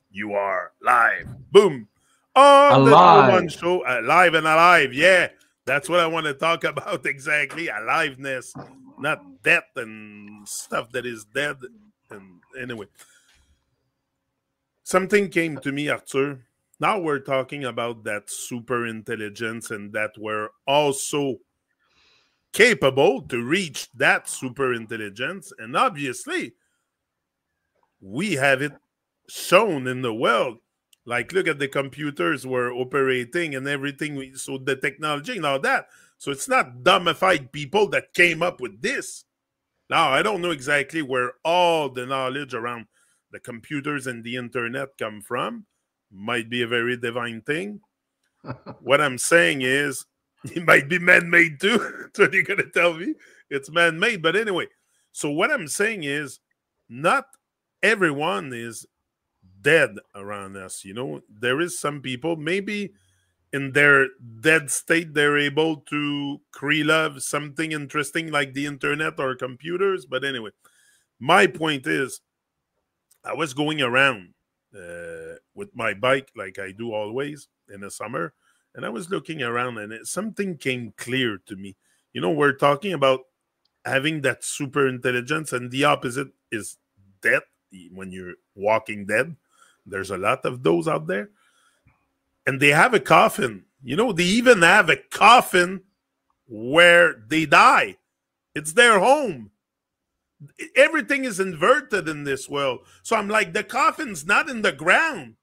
You are live. Boom. On the TruMon Alive. show, live and alive. Yeah, that's what I want to talk about exactly. Aliveness, not death and stuff that is dead. And anyway, something came to me, Arthur. Now we're talking about that super intelligence and that we're also capable to reach that super intelligence. And obviously, we have it shown in the world. Like, look at the computers we're operating and everything. So the technology and all that. So it's not dumbified people that came up with this. Now, I don't know exactly where all the knowledge around the computers and the internet come from. Might be a very divine thing. What I'm saying is, it might be man-made too. That's what you're going to tell me. It's man-made. But anyway, so what I'm saying is, not everyone is dead around us. You know, there is some people, maybe in their dead state, they're able to love something interesting like the internet or computers. But anyway, my point is, I was going around with my bike like I do always in the summer, and I was looking around, and something came clear to me. You know, we're talking about having that super intelligence, and the opposite is death. When you're walking dead, there's a lot of those out there, and they have a coffin. You know, they even have a coffin where they die. It's their home. Everything is inverted in this world. So I'm like, the coffin's not in the ground.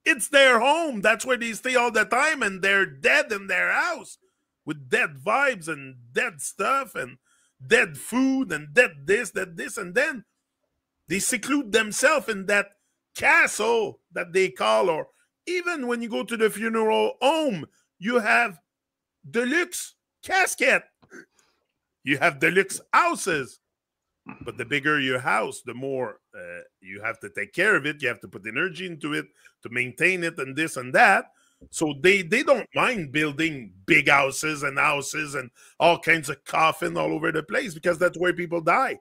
It's their home. That's where they stay all the time, and they're dead in their house with dead vibes and dead stuff and dead food and dead this, that this, and then they seclude themselves in that castle that they call, or even when you go to the funeral home, you have deluxe casket. You have deluxe houses. But the bigger your house, the more you have to take care of it. You have to put energy into it to maintain it and this and that. So they don't mind building big houses and all kinds of coffin all over the place, because that's where people die.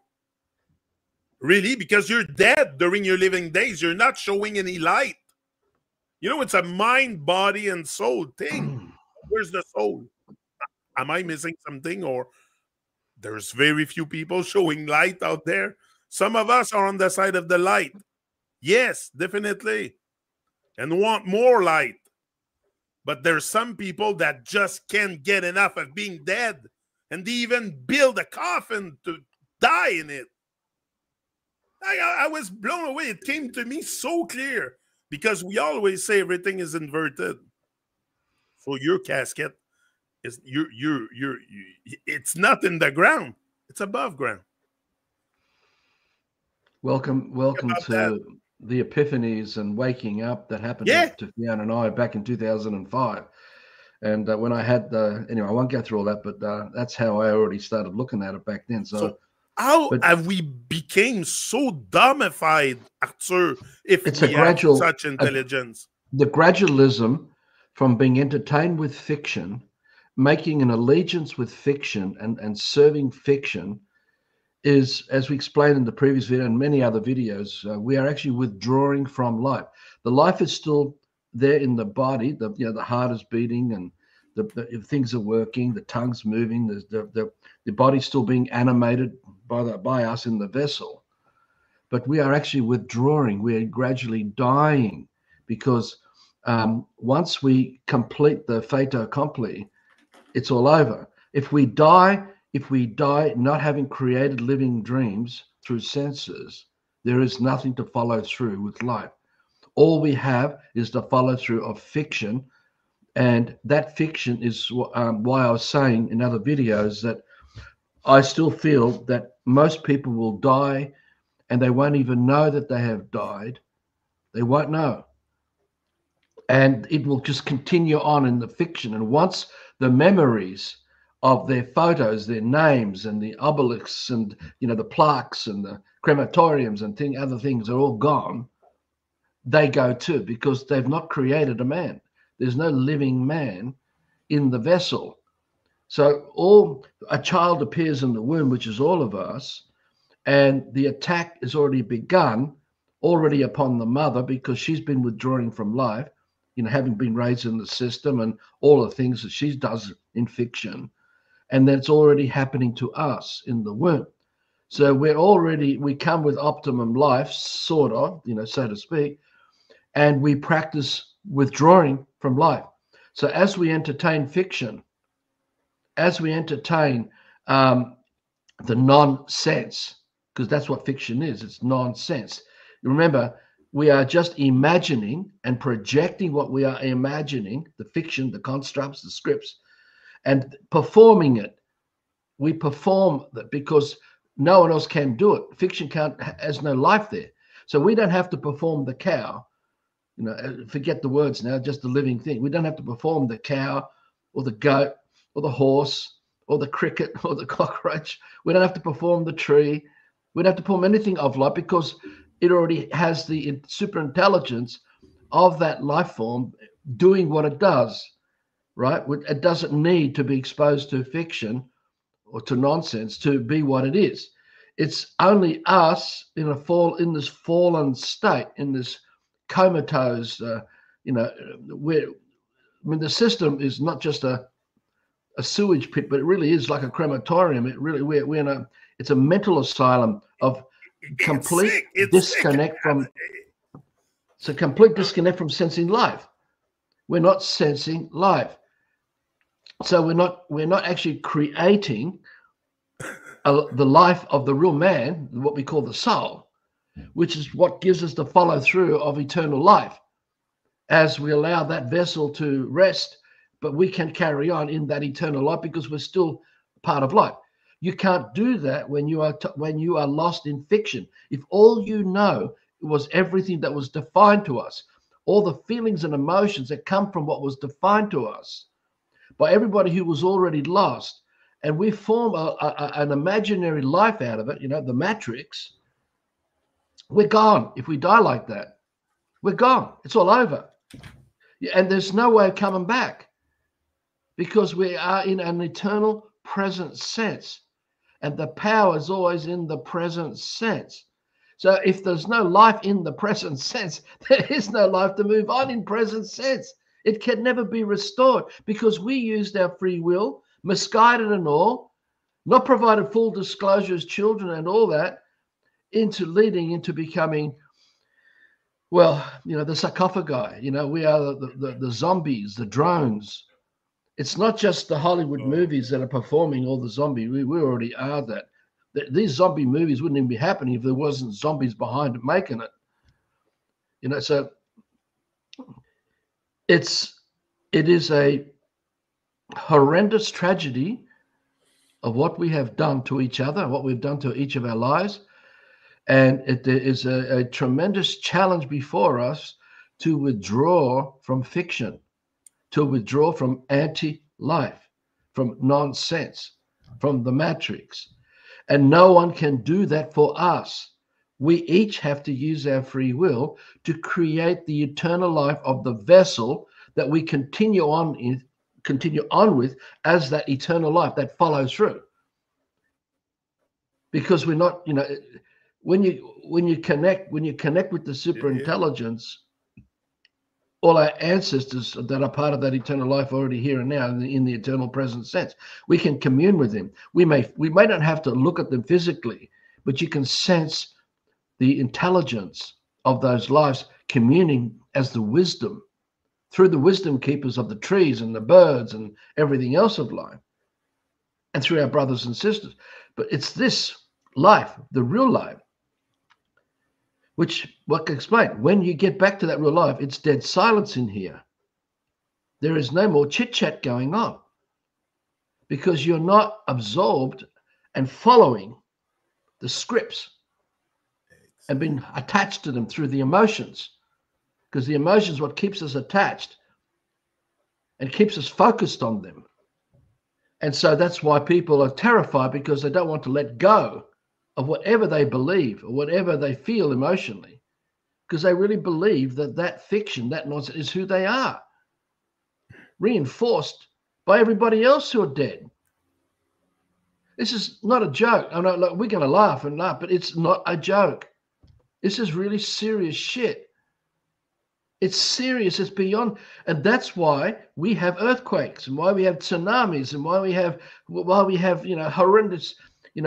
Really, because you're dead during your living days. You're not showing any light. You know, it's a mind, body, and soul thing. Where's the soul? Am I missing something? Or there's very few people showing light out there. Some of us are on the side of the light. Yes, definitely. And want more light. But there's some people that just can't get enough of being dead. And they even build a coffin to die in it. I was blown away. It came to me so clear, because we always say everything is inverted. So your casket is it's not in the ground. It's above ground. Welcome to That. the epiphanies and waking up that happened to Fiona and I back in 2005. And when I had anyway, I won't go through all that, but that's how I already started looking at it back then. So how have we became so dumbified, Arthur, if it's we a gradual, have such intelligence? The gradualism from being entertained with fiction, making an allegiance with fiction and serving fiction is, as we explained in the previous video and many other videos, we are actually withdrawing from life. The life is still there in the body. The heart is beating and the things are working, the tongue's moving, the body's still being animated by us in the vessel. But we are actually withdrawing. We are gradually dying, because once we complete the fait accompli, it's all over. If we die not having created living dreams through senses, there is nothing to follow through with life. All we have is the follow through of fiction. And that fiction is why I was saying in other videos that I still feel that most people will die and they won't even know that they have died. They won't know. And it will just continue on in the fiction. And once the memories of their photos, their names and the obelisks and, the plaques and the crematoriums and other things are all gone, they go too, because they've not created a man. There's no living man in the vessel. So a child appears in the womb, which is all of us, and the attack is already begun already upon the mother, because she's been withdrawing from life, having been raised in the system and all the things that she does in fiction. And that's already happening to us in the womb. So we come with optimum life, sort of, so to speak, and we practice withdrawing from life. So as we entertain fiction, as we entertain the nonsense, because that's what fiction is, it's nonsense. Remember, we are just imagining and projecting what we are imagining, the fiction, the constructs, the scripts, and performing it. We perform that because no one else can do it. Fiction has no life there. So we don't have to perform the cow. Forget the words now, just the living thing. We don't have to perform the cow or the goat or the horse or the cricket or the cockroach. We don't have to perform the tree. We don't have to perform anything of life because it already has the super intelligence of that life form doing what it does, right? It doesn't need to be exposed to fiction or to nonsense to be what it is. It's only us in this fallen state, in this comatose, where the system is not just a sewage pit, but it really is like a crematorium. It really it's a mental asylum of complete disconnect from. It's a complete disconnect from sensing life. We're not sensing life, so we're not actually creating the life of the real man, what we call the soul, which is what gives us the follow through of eternal life. As we allow that vessel to rest, but we can carry on in that eternal life because we're still part of life. You can't do that when you are lost in fiction. If all you know was everything that was defined to us, all the feelings and emotions that come from what was defined to us by everybody who was already lost, and we form an imaginary life out of it, the matrix, we're gone. If we die like that, we're gone. It's all over. And there's no way of coming back because we are in an eternal present sense. And the power is always in the present sense. So if there's no life in the present sense, there is no life to move on in present sense. It can never be restored because we used our free will, misguided and all, not provided full disclosure as children and all that, leading into becoming, the sarcophagi. We are the zombies, the drones. It's not just the Hollywood movies that are performing all the zombie. We already are that. These zombie movies wouldn't even be happening if there wasn't zombies behind it making it. So it is a horrendous tragedy of what we have done to each other, what we've done to each of our lives. And it is a tremendous challenge before us to withdraw from fiction, to withdraw from anti-life, from nonsense, from the matrix. And no one can do that for us. We each have to use our free will to create the eternal life of the vessel that we continue on with as that eternal life that follows through. Because we're not, when you connect with the super intelligence, all our ancestors that are part of that eternal life already here and now in the eternal present sense, we can commune with them. We may not have to look at them physically, but you can sense the intelligence of those lives communing as the wisdom through the wisdom keepers of the trees and the birds and everything else of life, and through our brothers and sisters. But it's this life, the real life, which, what can explain, when you get back to that real life, it's dead silence in here. There is no more chit-chat going on because you're not absorbed and following the scripts and been attached to them through the emotions, because the emotions is what keeps us attached and keeps us focused on them. And so that's why people are terrified, because they don't want to let go of whatever they believe or whatever they feel emotionally, because they really believe that fiction, that nonsense, is who they are, reinforced by everybody else who are dead. This is not a joke. I know, look, we're going to laugh, but it's not a joke. This is really serious shit. It's serious. It's beyond, and that's why we have earthquakes, and why we have tsunamis, and why we have horrendous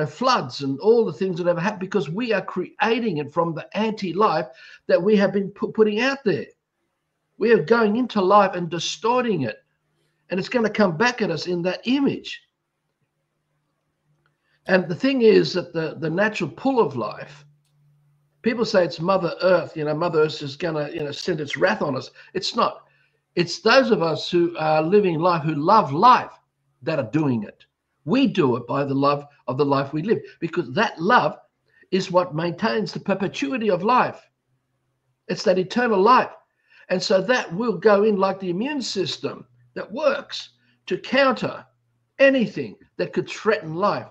floods and all the things that ever happen, because we are creating it from the anti-life that we have been putting out there. We are going into life and distorting it, and it's going to come back at us in that image. And the thing is that the natural pull of life, people say it's Mother Earth, Mother Earth is going to, send its wrath on us. It's not. It's those of us who are living life, who love life, that are doing it. We do it by the love of the life we live, because that love is what maintains the perpetuity of life. It's that eternal life. And so that will go in like the immune system that works to counter anything that could threaten life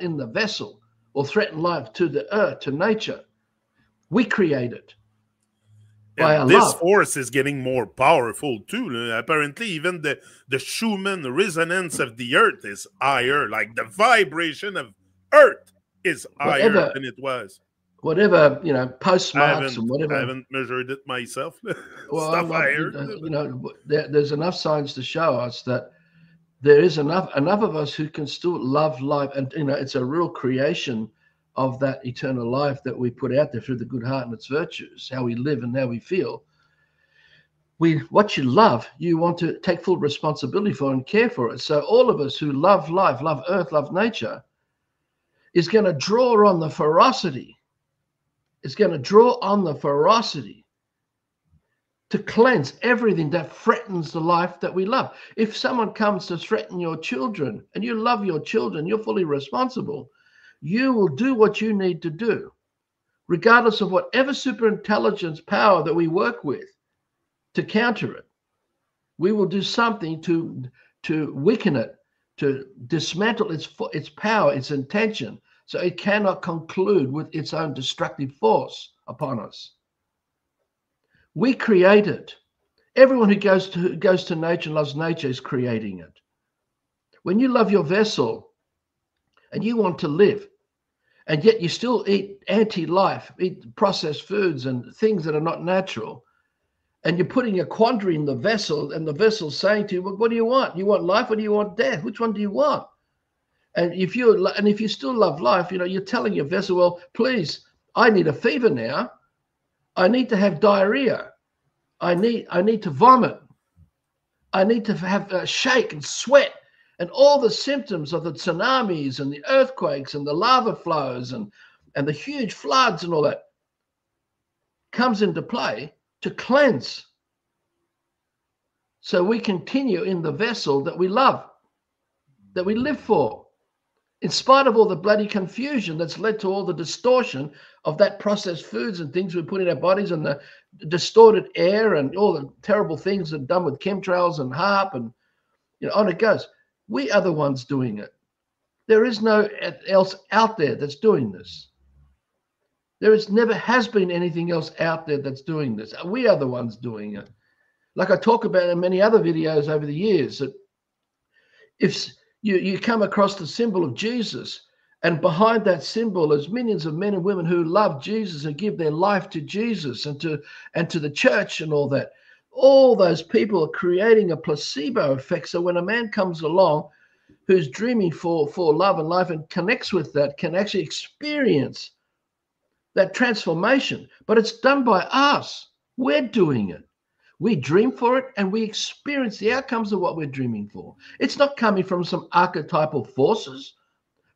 in the vessel, or threaten life to the earth, to nature. We create it by our And this love. force is getting more powerful too. Apparently, even the Schumann resonance of the earth is higher. Like the vibration of earth is higher than it was. Whatever, postmarks and I whatever. haven't measured it myself. Well, Stuff I heard. There's enough science to show us that there is enough of us who can still love life, and it's a real creation of that eternal life that we put out there through the good heart and its virtues, how we live and how we feel. What you love, you want to take full responsibility for and care for it. So all of us who love life, love earth, love nature, is going to draw on the ferocity. It's going to draw on the ferocity to cleanse everything that threatens the life that we love. If someone comes to threaten your children, and you love your children, you're fully responsible, you will do what you need to do, regardless of whatever super intelligence power that we work with to counter it. We will do something to weaken it, to dismantle its power, its intention, so it cannot conclude with its own destructive force upon us. We create it. Everyone who goes to nature and loves nature is creating it. When you love your vessel and you want to live, and yet you still eat anti-life, eat processed foods and things that are not natural, and you're putting a quandary in the vessel, and the vessel's saying to you, well, what do you want? You want life or do you want death? Which one do you want? And if you still love life, you're telling your vessel, well, please, I need a fever now. I need to have diarrhea. I need to vomit. I need to have a shake and sweat, and all the symptoms of the tsunamis and the earthquakes and the lava flows and the huge floods and all that comes into play to cleanse. So we continue in the vessel that we love, that we live for, in spite of all the bloody confusion that's led to all the distortion of that processed foods and things we put in our bodies, and the distorted air and all the terrible things that are done with chemtrails and HAARP and on it goes. We are the ones doing it. There is no else out there that's doing this. There never has been anything else out there that's doing this. We are the ones doing it. Like I talk about in many other videos over the years, that if you come across the symbol of Jesus, and behind that symbol is millions of men and women who love Jesus and give their life to Jesus and to the church and all that. All those people are creating a placebo effect. So when a man comes along who's dreaming for love and life and connects with that, can actually experience that transformation. But it's done by us. We're doing it. We dream for it and we experience the outcomes of what we're dreaming for. It's not coming from some archetypal forces,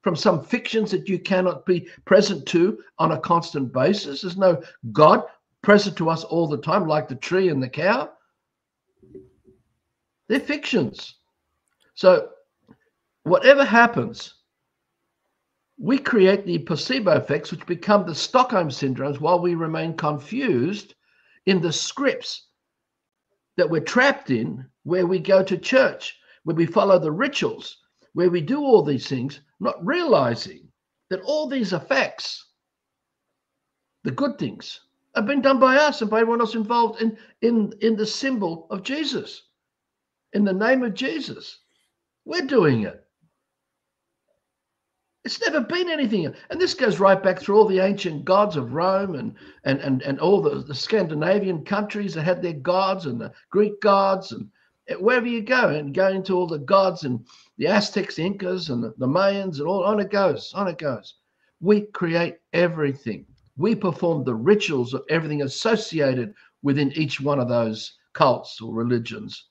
from some fictions that you cannot be present to on a constant basis. There's no God present to us all the time, like the tree and the cow. They're fictions. So whatever happens, we create the placebo effects, which become the Stockholm syndromes, while we remain confused in the scripts that we're trapped in, where we go to church, where we follow the rituals, where we do all these things, not realizing that all these effects, the good things, have been done by us and by everyone else involved in the symbol of Jesus, in the name of Jesus. We're doing it. It's never been anything. And this goes right back through all the ancient gods of Rome and all the Scandinavian countries that had their gods, and the Greek gods, and wherever you go, and go into all the gods and the Aztecs, the Incas, and the Mayans, and all on it goes, on it goes. We create everything. We perform the rituals of everything associated within each one of those cults or religions.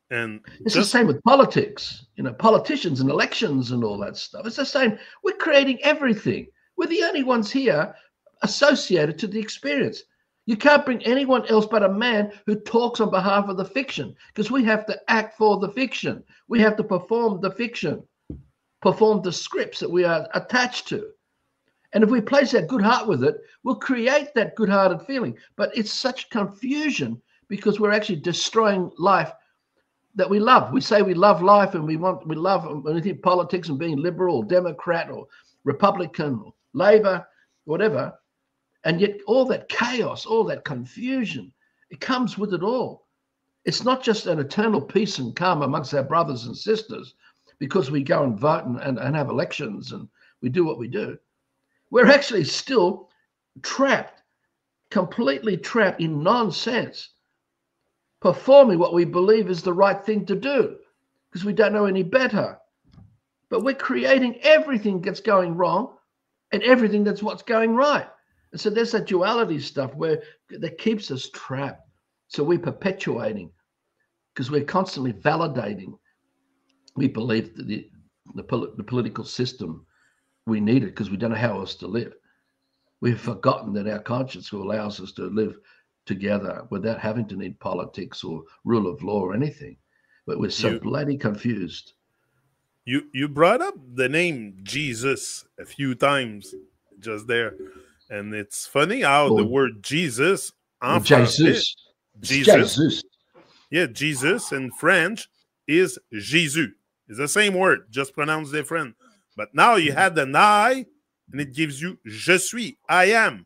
And it's the same with politics, politicians and elections and all that stuff. It's the same. We're creating everything. We're the only ones here associated to the experience. You can't bring anyone else but a man who talks on behalf of the fiction, because we have to act for the fiction. We have to perform the fiction, perform the scripts that we are attached to. And if we place our good heart with it, we'll create that good-hearted feeling. But it's such confusion because we're actually destroying life that we love. We say we love life, and we love anything politics and being liberal or Democrat or Republican or Labor, whatever. And yet all that chaos, all that confusion, it comes with it all. It's not just an eternal peace and calm amongst our brothers and sisters because we go and vote and have elections and we do what we do. We're actually still trapped, completely trapped in nonsense, performing what we believe is the right thing to do because we don't know any better. But we're creating everything that's going wrong and everything that's what's going right. And so there's that duality stuff that keeps us trapped. So we're perpetuating because we're constantly validating. We believe that the political system, we need it because we don't know how else to live. We've forgotten that our conscience allows us to live together without having to need politics or rule of law or anything. But we're so bloody confused. You brought up the name Jesus a few times just there. And it's funny how the word Jesus en français, Jesus. Yeah, Jesus in French is Jésus. It's the same word, just pronounced different. But now you had an I, and it gives you je suis, I am.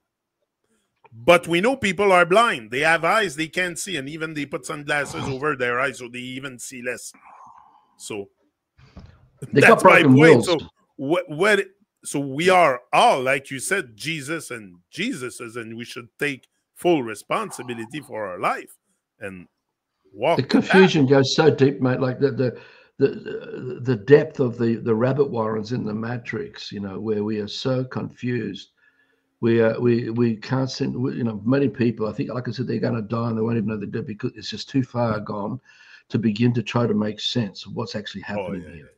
But we know people are blind. They have eyes they can't see, and even they put sunglasses over their eyes so they even see less. So that's my point. So so we are all, like you said, Jesus and Jesuses, and we should take full responsibility for our life and walk. The confusion goes so deep, mate. Like the depth of the rabbit warrens in the matrix, where we are so confused. We can't send, many people, I think, like I said, they're going to die and they won't even know they're dead because it's just too far gone to begin to try to make sense of what's actually happening here.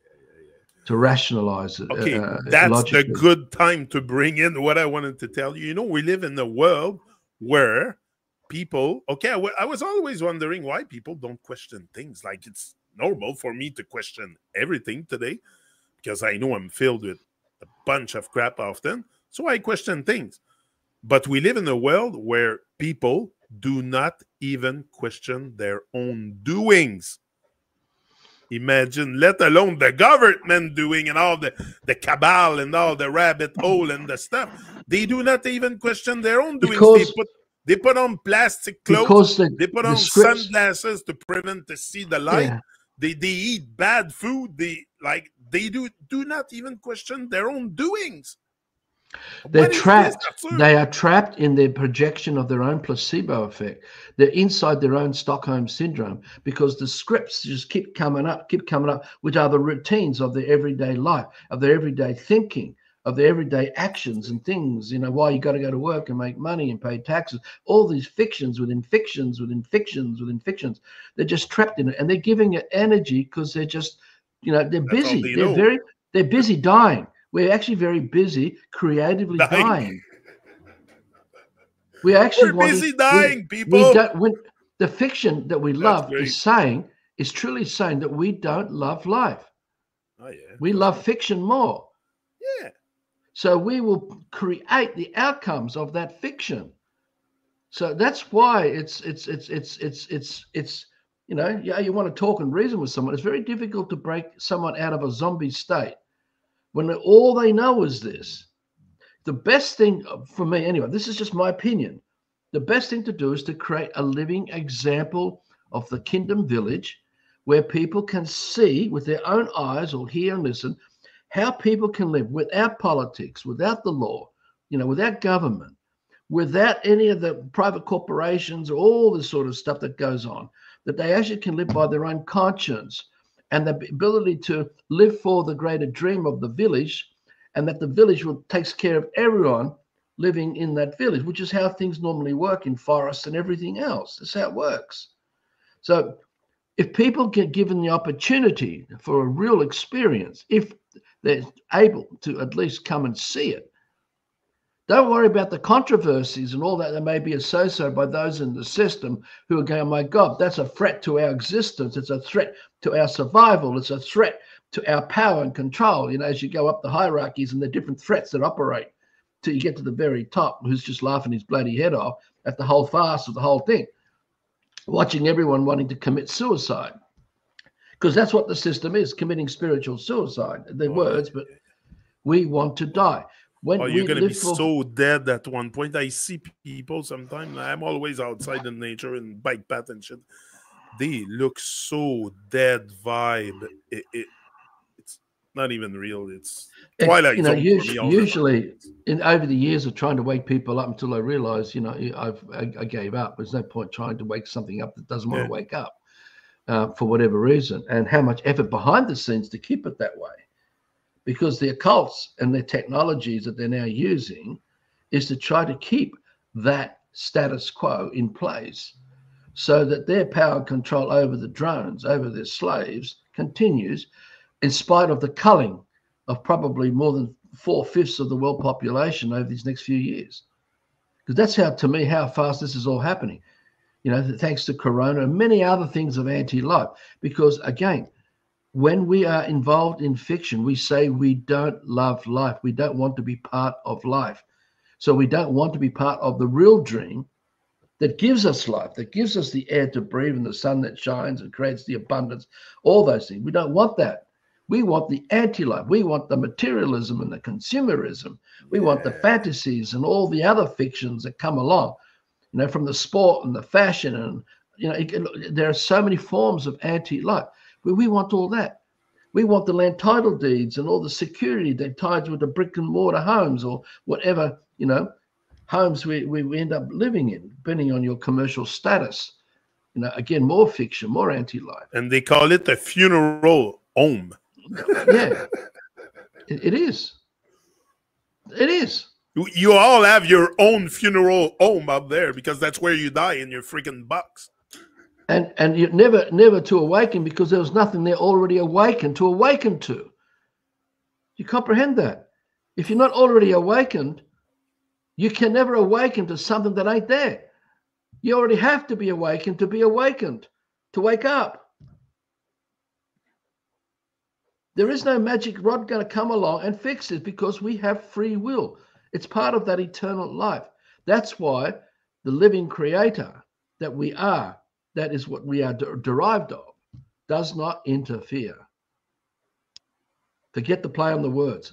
To rationalize it. Okay, that's the good time to bring in what I wanted to tell you. We live in a world where people, I was always wondering why people don't question things. Like, it's normal for me to question everything today because I know I'm filled with a bunch of crap often. So I question things. But we live in a world where people do not even question their own doings. Imagine, let alone the government doing and all the cabal and all the rabbit hole and the stuff. They do not even question their own doings. They put on plastic clothes. They put on sunglasses to prevent to see the light. Yeah. They eat bad food. They do not even question their own doings. They're trapped. They are trapped in their projection of their own placebo effect. They're inside their own Stockholm syndrome because the scripts just keep coming up, which are the routines of their everyday life, of their everyday thinking, of their everyday actions and things. Why you got to go to work and make money and pay taxes. All these fictions within fictions within fictions within fictions. They're just trapped in it, and they're giving it energy because they're just, they're busy. They're busy dying. We're actually very busy creatively dying. We're busy dying, people. The fiction that we love is truly saying that we don't love life. Oh, yeah. We love fiction more. Yeah. So we will create the outcomes of that fiction. So that's why it's you want to talk and reason with someone. It's very difficult to break someone out of a zombie state when all they know is this. The best thing for me, anyway, this is just my opinion. The best thing to do is to create a living example of the kingdom village where people can see with their own eyes or hear and listen how people can live without politics, without the law, without government, without any of the private corporations, or all this sort of stuff that goes on, that they actually can live by their own conscience and the ability to live for the greater dream of the village, and that the village takes care of everyone living in that village, which is how things normally work in forests and everything else. That's how it works. So if people get given the opportunity for a real experience, if they're able to at least come and see it, don't worry about the controversies and all that may be associated by those in the system who are going, oh my God, that's a threat to our existence. It's a threat to our survival. It's a threat to our power and control. As you go up the hierarchies and the different threats that operate till you get to the very top, who's just laughing his bloody head off at the whole farce of the whole thing, watching everyone wanting to commit suicide. Because that's what the system is, committing spiritual suicide. The words, but we want to die. When you're going to be so dead at one point. I see people sometimes, I'm always outside in nature and bike path and shit. They look so dead vibe. It's not even real. It's Twilight Zone for me. Usually, over the years of trying to wake people up until I realized, I gave up. There's no point trying to wake something up that doesn't want to wake up for whatever reason, and how much effort behind the scenes to keep it that way. Because the occults and their technologies that they're now using is to try to keep that status quo in place so that their power and control over the drones, over their slaves, continues in spite of the culling of probably more than 4/5 of the world population over these next few years. Because that's how fast this is all happening. Thanks to Corona and many other things of anti-life. Because again, when we are involved in fiction, we say we don't love life. We don't want to be part of life. So we don't want to be part of the real dream that gives us life, that gives us the air to breathe and the sun that shines and creates the abundance, all those things. We don't want that. We want the anti-life. We want the materialism and the consumerism. We want the fantasies and all the other fictions that come along, from the sport and the fashion. And, there are so many forms of anti-life. We want all that. We want the land title deeds and all the security that ties with the brick and mortar homes or whatever, homes we end up living in, depending on your commercial status. Again, more fiction, more anti-life. And they call it a funeral home. Yeah, it is. It is. You all have your own funeral home out there because that's where you die in your freaking box. And you never to awaken, because there was nothing there already awakened to awaken to. You comprehend that? If you're not already awakened, you can never awaken to something that ain't there. You already have to be awakened, to wake up. There is no magic rod going to come along and fix it, because we have free will. It's part of that eternal life. That's why the living creator that we are, that is what we are derived of, does not interfere. Forget the play on the words.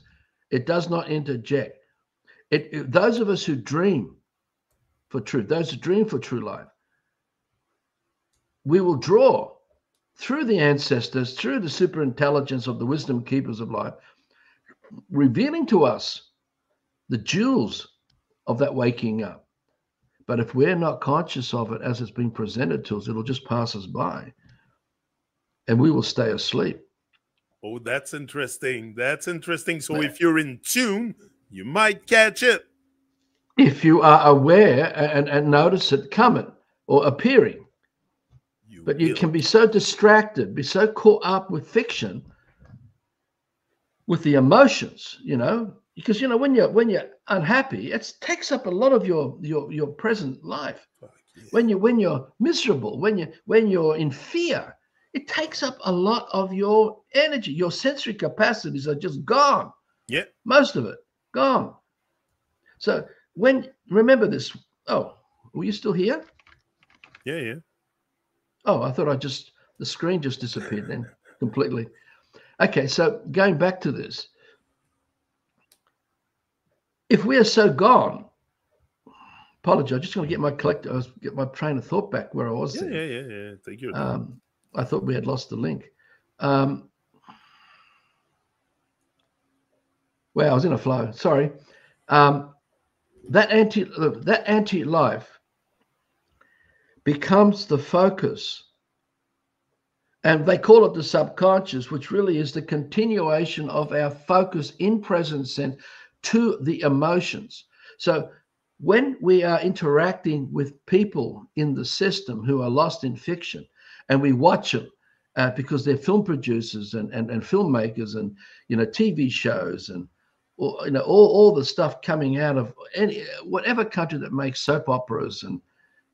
It does not interject. Those of us who dream for truth, those who dream for true life, we will draw through the ancestors, through the superintelligence of the wisdom keepers of life, revealing to us the jewels of that waking up. But if we're not conscious of it as it's being presented to us, it'll just pass us by and we will stay asleep. Oh, that's interesting. That's interesting. So if you're in tune, you might catch it. If you are aware and notice it coming or appearing. But you can be so distracted, be so caught up with fiction, with the emotions, because when you're unhappy, it takes up a lot of your present life. When you're miserable, when you're in fear, it takes up a lot of your energy. Your sensory capacities are just gone. Yeah, most of it gone. So remember this. Oh, were you still here? Yeah. Oh, I thought the screen just disappeared then completely. Okay, so going back to this. If we are so gone, apologize, I'm just going to get my train of thought back where I was. Yeah. Thank you. I thought we had lost the link. Wow, I was in a flow. Sorry. That anti-life becomes the focus, and they call it the subconscious, which really is the continuation of our focus in present sense to the emotions. So when we are interacting with people in the system who are lost in fiction, and we watch them because they're film producers and filmmakers and TV shows and all the stuff coming out of whatever country that makes soap operas and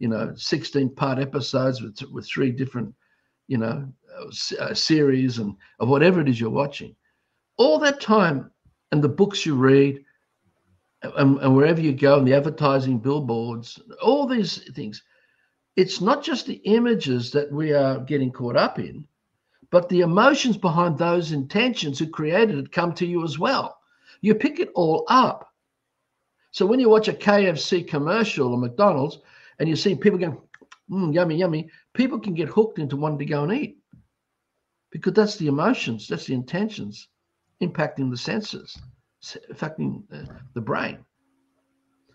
16-part episodes with 3 different series and of whatever it is you're watching, all that time, and the books you read, and wherever you go, and the advertising billboards, all these things, it's not just the images that we are getting caught up in, but the emotions behind those intentions who created it come to you as well. You pick it all up. So when you watch a KFC commercial or McDonald's and you see people going, yummy, yummy, people can get hooked into wanting to go and eat, because that's the emotions, that's the intentions impacting the senses, affecting the brain.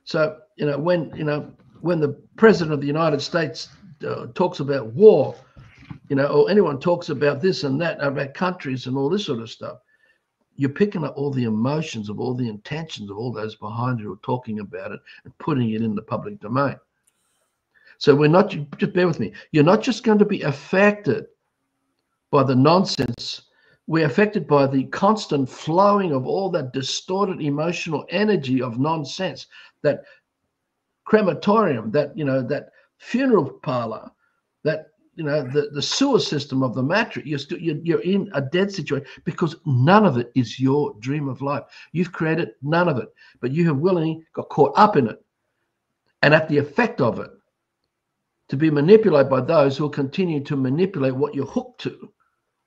So, when the president of the United States talks about war, or anyone talks about this and that, about countries and all this sort of stuff, you're picking up all the emotions of all the intentions of all those behind it who are talking about it and putting it in the public domain. So we're not, just bear with me, you're not just going to be affected by the nonsense. We're affected by the constant flowing of all that distorted emotional energy of nonsense, that crematorium, that funeral parlor, that the sewer system of the matrix. You're in a dead situation because none of it is your dream of life. You've created none of it, but you have willingly got caught up in it and at the effect of it, to be manipulated by those who will continue to manipulate what you're hooked to,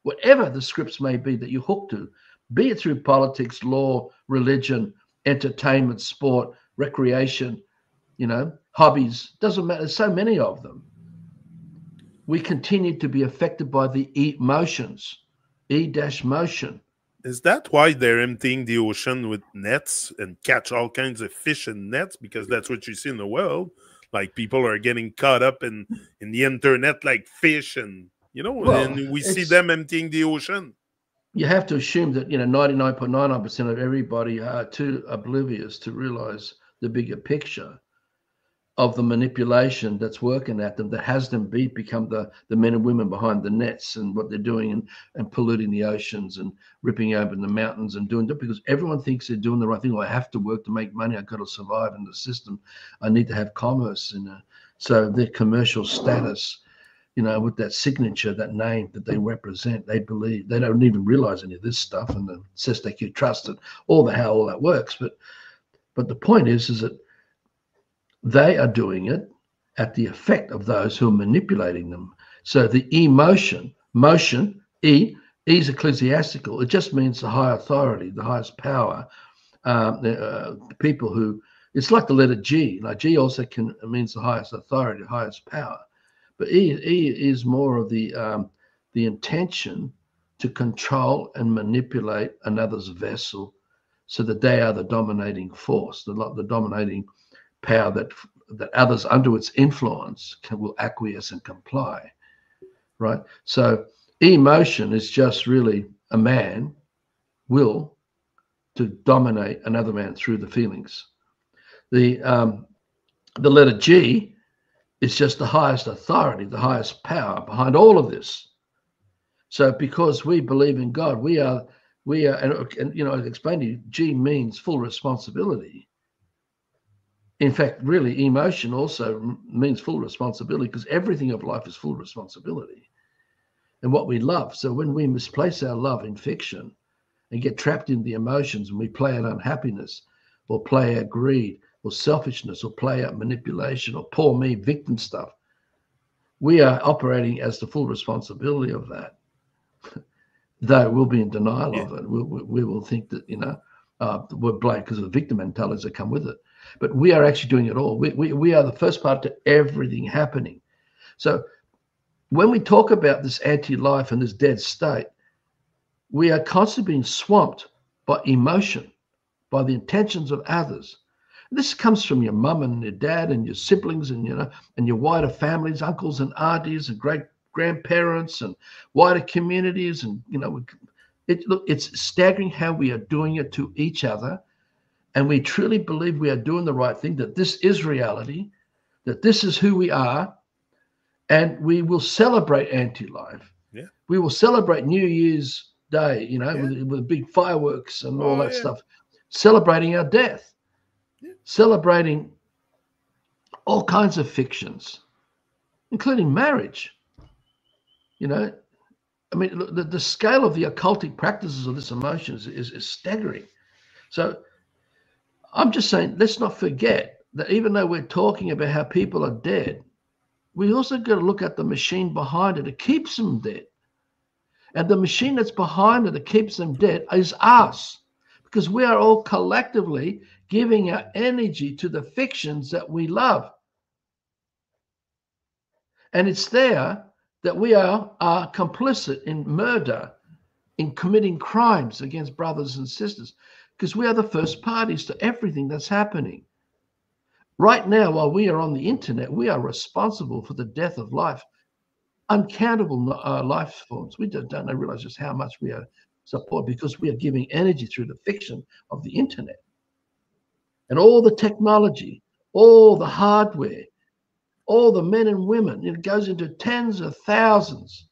whatever the scripts may be that you're hooked to, be it through politics, law, religion, entertainment, sport, recreation, hobbies. Doesn't matter. There's so many of them. We continue to be affected by the emotions, E-motion. Is that why they're emptying the ocean with nets and catch all kinds of fish in nets? Because that's what you see in the world. Like, people are getting caught up in the internet like fish, and and we see them emptying the ocean. You have to assume that 99.99% of everybody are too oblivious to realize the bigger picture of the manipulation that's working at them, that has them become the men and women behind the nets and what they're doing and polluting the oceans and ripping open the mountains and doing that, because everyone thinks they're doing the right thing. Well, I have to work to make money. I've got to survive in the system. I need to have commerce. So their commercial status, with that signature, that name that they represent, they believe, they don't even realize any of this stuff, and the says they can trust it, how all that works. But the point is that they are doing it at the effect of those who are manipulating them. So the motion, E is ecclesiastical. It just means the high authority, the highest power. People who, it's like the letter G. Like G also means the highest authority, the highest power. But E is more of the intention to control and manipulate another's vessel, so that they are the dominating force, the dominating power that others under its influence will acquiesce and comply, right? So emotion is just really a man will to dominate another man through the feelings. The letter G is just the highest authority, the highest power behind all of this. So because we believe in God, we are, and I explained to you, G means full responsibility. In fact, really, emotion also means full responsibility, because everything of life is full responsibility. And what we love. So when we misplace our love in fiction and get trapped in the emotions, and we play out unhappiness or play out greed or selfishness or play out manipulation or poor me, victim stuff, we are operating as the full responsibility of that. Though we'll be in denial of it. We will think that, we're blamed because of the victim mentalities that come with it. But we are actually doing it all. We are the first part to everything happening. So when we talk about this anti-life and this dead state, we are constantly being swamped by emotion. by the intentions of others. This comes from your mum and your dad and your siblings and and your wider families, uncles and aunties and great grandparents and wider communities. And look, it's staggering how we are doing it to each other. And we truly believe we are doing the right thing, that this is reality, that this is who we are, and we will celebrate anti-life. Yeah. We will celebrate New Year's Day, Yeah. with big fireworks and all that yeah. stuff, celebrating our death, celebrating all kinds of fictions, including marriage. I mean, the scale of the occultic practices of this emotion is staggering. So I'm just saying, let's not forget that even though we're talking about how people are dead, we also got to look at the machine behind it that keeps them dead. And the machine that's behind it that keeps them dead is us, because we are all collectively giving our energy to the fictions that we love. And it's there that we are complicit in murder, in committing crimes against brothers and sisters, because we are the first parties to everything that's happening. Right now, while we are on the internet, we are responsible for the death of life, uncountable life forms. We don't realize just how much we are supported, because we are giving energy through the fiction of the internet. And all the technology, all the hardware, all the men and women, it goes into tens of thousands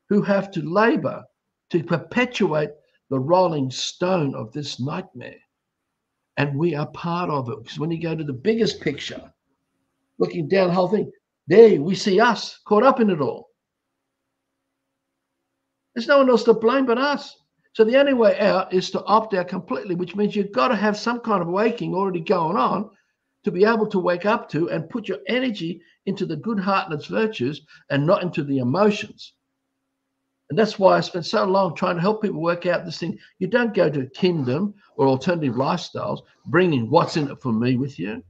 who have to labor to perpetuate the rolling stone of this nightmare. And we are part of it. Because when you go to the biggest picture, looking down the whole thing, there we see us caught up in it all. There's no one else to blame but us. So the only way out is to opt out completely, which means you've got to have some kind of waking already going on to be able to wake up to and put your energy into the good heart and its virtues and not into the emotions. And that's why I spent so long trying to help people work out this thing. You don't go to Kingdom or alternative lifestyles bringing what's in it for me with you,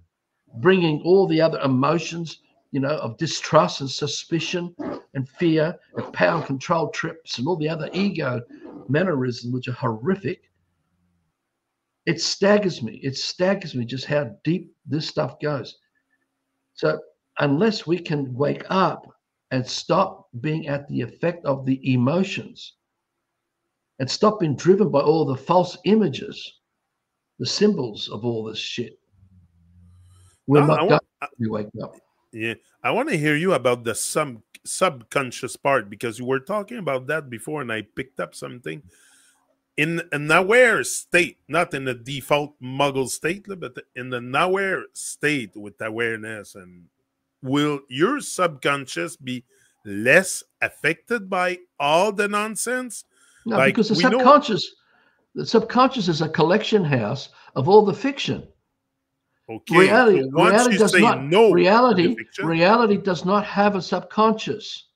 bringing all the other emotions, of distrust and suspicion and fear and power and control trips and all the other ego mannerisms, which are horrific. It staggers me. It staggers me just how deep this stuff goes. So unless we can wake up and stop being at the effect of the emotions and stop being driven by all the false images, the symbols of all this shit, we're not going to wake up. Yeah, I want to hear you about the subconscious part, because you were talking about that before, and I picked up something. In an aware state, not in the default muggle state, but in an aware state with awareness, and will your subconscious be less affected by all the nonsense? No, because the subconscious is a collection house of all the fiction. Okay, so once you say no, reality does not have a subconscious.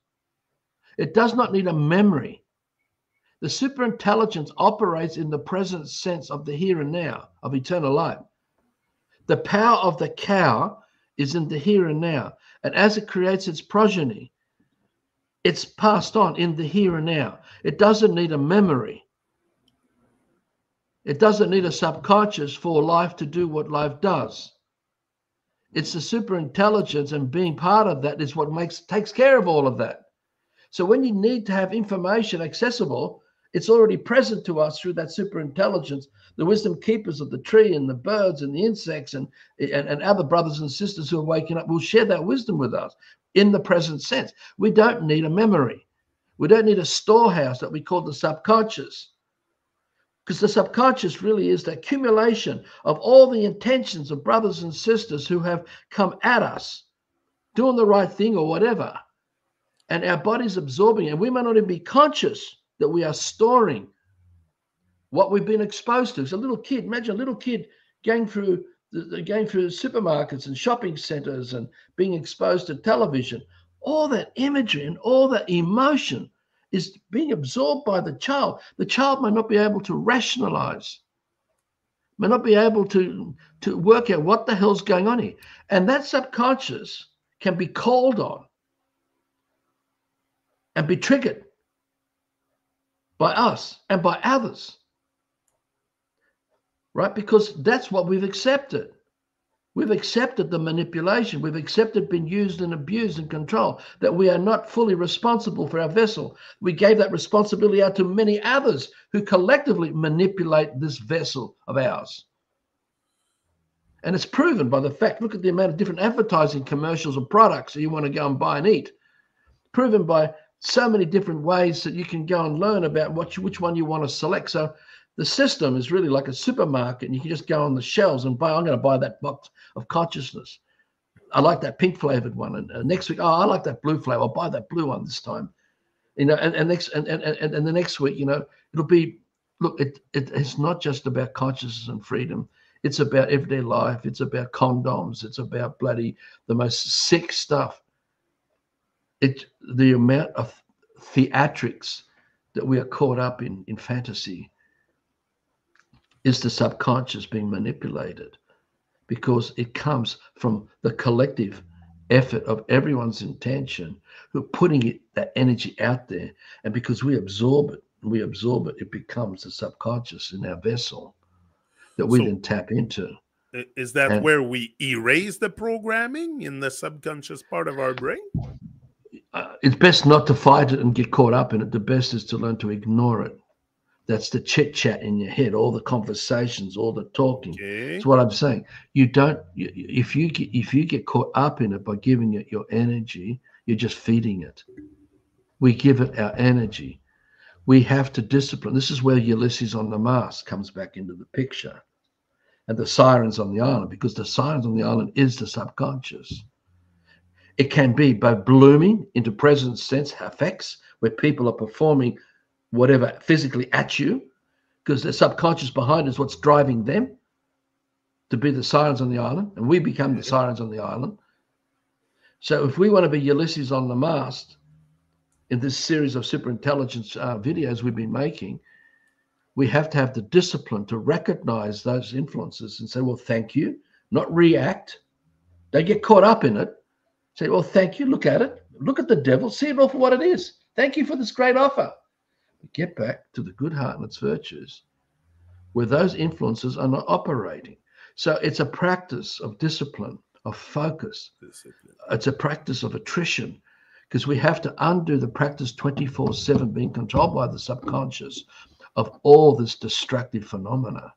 It does not need a memory. The superintelligence operates in the present sense of the here and now, of eternal life. The power of the cow is in the here and now. And as it creates its progeny, it's passed on in the here and now. It doesn't need a memory. It doesn't need a subconscious for life to do what life does. It's the superintelligence, and being part of that is what takes care of all of that. So when you need to have information accessible, it's already present to us through that superintelligence. The wisdom keepers of the tree and the birds and the insects and other brothers and sisters who are waking up will share that wisdom with us in the present sense. We don't need a memory. We don't need a storehouse that we call the subconscious. Because the subconscious really is the accumulation of all the intentions of brothers and sisters who have come at us, doing the right thing or whatever. And our body's absorbing it. And we may not even be conscious that we are storing what we've been exposed to. It's a little kid. Imagine a little kid going through supermarkets and shopping centers and being exposed to television. All that imagery and all that emotion is being absorbed by the child. The child may not be able to rationalize, may not be able to work out what the hell's going on here. And that subconscious can be called on and be triggered by us and by others. right? Because that's what we've accepted. We've accepted the manipulation. We've accepted being used and abused and controlled, that we are not fully responsible for our vessel. We gave that responsibility out to many others who collectively manipulate this vessel of ours. And it's proven by the fact, look at the amount of different advertising commercials or products that you want to go and buy and eat. Proven by so many different ways that you can go and learn about which one you want to select. So the system is really like a supermarket, and you can just go on the shelves and buy, I'm going to buy that box of consciousness. I like that pink flavored one. And next week, oh, I like that blue flavor. I'll buy that blue one this time. And the next week, it'll be, look, it's not just about consciousness and freedom. It's about everyday life. It's about condoms. It's about bloody the most sick stuff. The amount of theatrics that we are caught up in fantasy is the subconscious being manipulated, because it comes from the collective effort of everyone's intention, who are putting that energy out there. And because we absorb it, it becomes the subconscious in our vessel that we then tap into. Is that where we erase the programming in the subconscious part of our brain? It's best not to fight it and get caught up in it. The best is to learn to ignore it. That's the chit chat in your head, all the conversations, all the talking. Okay. That's what I'm saying. If you get caught up in it by giving it your energy, you're just feeding it. We give it our energy. We have to discipline. This is where Ulysses on the mast comes back into the picture, and the sirens on the island, because the sirens on the island is the subconscious. It can be by blooming into present sense effects, where people are performing whatever physically at you, because the subconscious behind is what's driving them to be the sirens on the island, and we become the sirens on the island. So if we want to be Ulysses on the mast in this series of superintelligence videos we've been making, we have to have the discipline to recognize those influences and say, well, thank you, not react. Don't get caught up in it. Say, well, thank you. Look at it. Look at the devil. See it all for what it is. Thank you for this great offer. But get back to the good heart and its virtues, where those influences are not operating. So it's a practice of discipline, of focus. It's a practice of attrition, because we have to undo the practice 24/7 being controlled by the subconscious of all this destructive phenomena,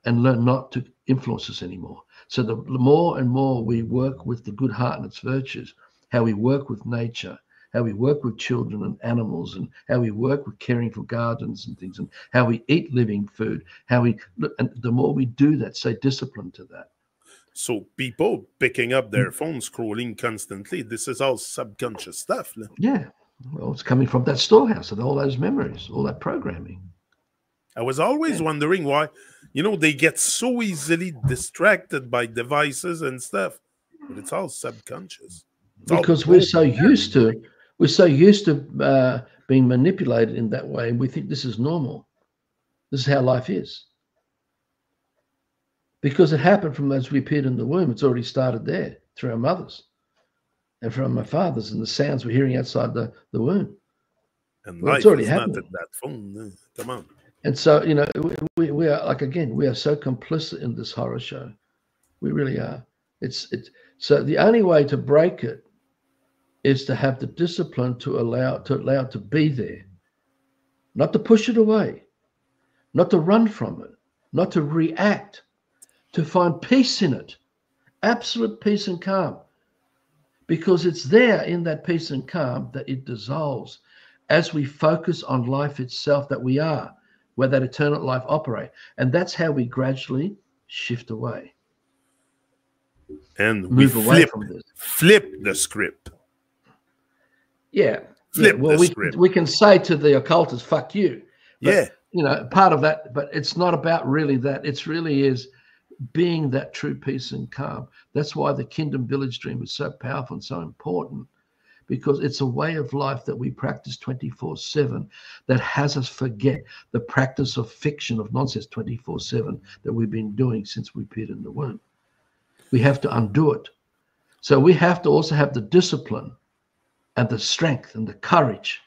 and learn not to influence us anymore. So the more and more we work with the good heart and its virtues, how we work with nature, how we work with children and animals, and how we work with caring for gardens and things, and how we eat living food, and the more we do that, stay disciplined to that. So people picking up their phones, scrolling constantly, this is all subconscious stuff. Yeah. Well, it's coming from that storehouse of all those memories, all that programming. I was always wondering why, they get so easily distracted by devices and stuff, but it's all subconscious. Because we're so used to being manipulated in that way, and we think this is normal. This is how life is. Because it happened from as we appeared in the womb. It's already started there through our mothers and from our fathers, and the sounds we're hearing outside the womb. And life is not at that phone. Come on. And so, we are, like, again, we are so complicit in this horror show. We really are. So the only way to break it is to have the discipline to allow it to be there, not to push it away, not to run from it, not to react, to find peace in it, absolute peace and calm, because it's there in that peace and calm that it dissolves as we focus on life itself, that we are, where that eternal life operates. And that's how we gradually shift away. And move away from this. Flip the script. Yeah. We can say to the occultist, fuck you. But, part of that, but it's not about really that. It's really is being that true peace and calm. That's why the Kingdom Village Dream is so powerful and so important, because it's a way of life that we practice 24/7 that has us forget the practice of fiction, of nonsense 24/7 that we've been doing since we appeared in the womb. We have to undo it. So we have to also have the discipline and the strength and the courage,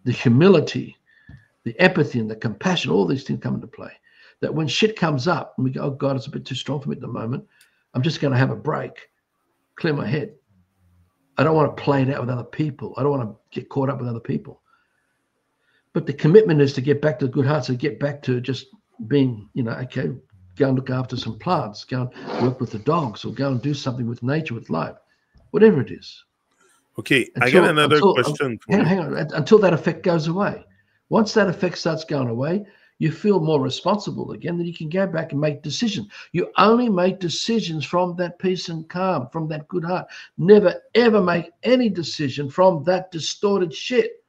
the humility, the empathy and the compassion. All these things come into play that when shit comes up and we go, oh God, it's a bit too strong for me at the moment, I'm just going to have a break, clear my head. I don't want to play it out with other people. I don't want to get caught up with other people. But the commitment is to get back to the good heart, so get back to just being, okay, go and look after some plants, go and work with the dogs, or go and do something with nature, with life, whatever it is. Okay, I got another question for you. Hang on, until that effect goes away. Once that effect starts going away, you feel more responsible again, then you can go back and make decisions. You only make decisions from that peace and calm, from that good heart. Never, ever make any decision from that distorted shit,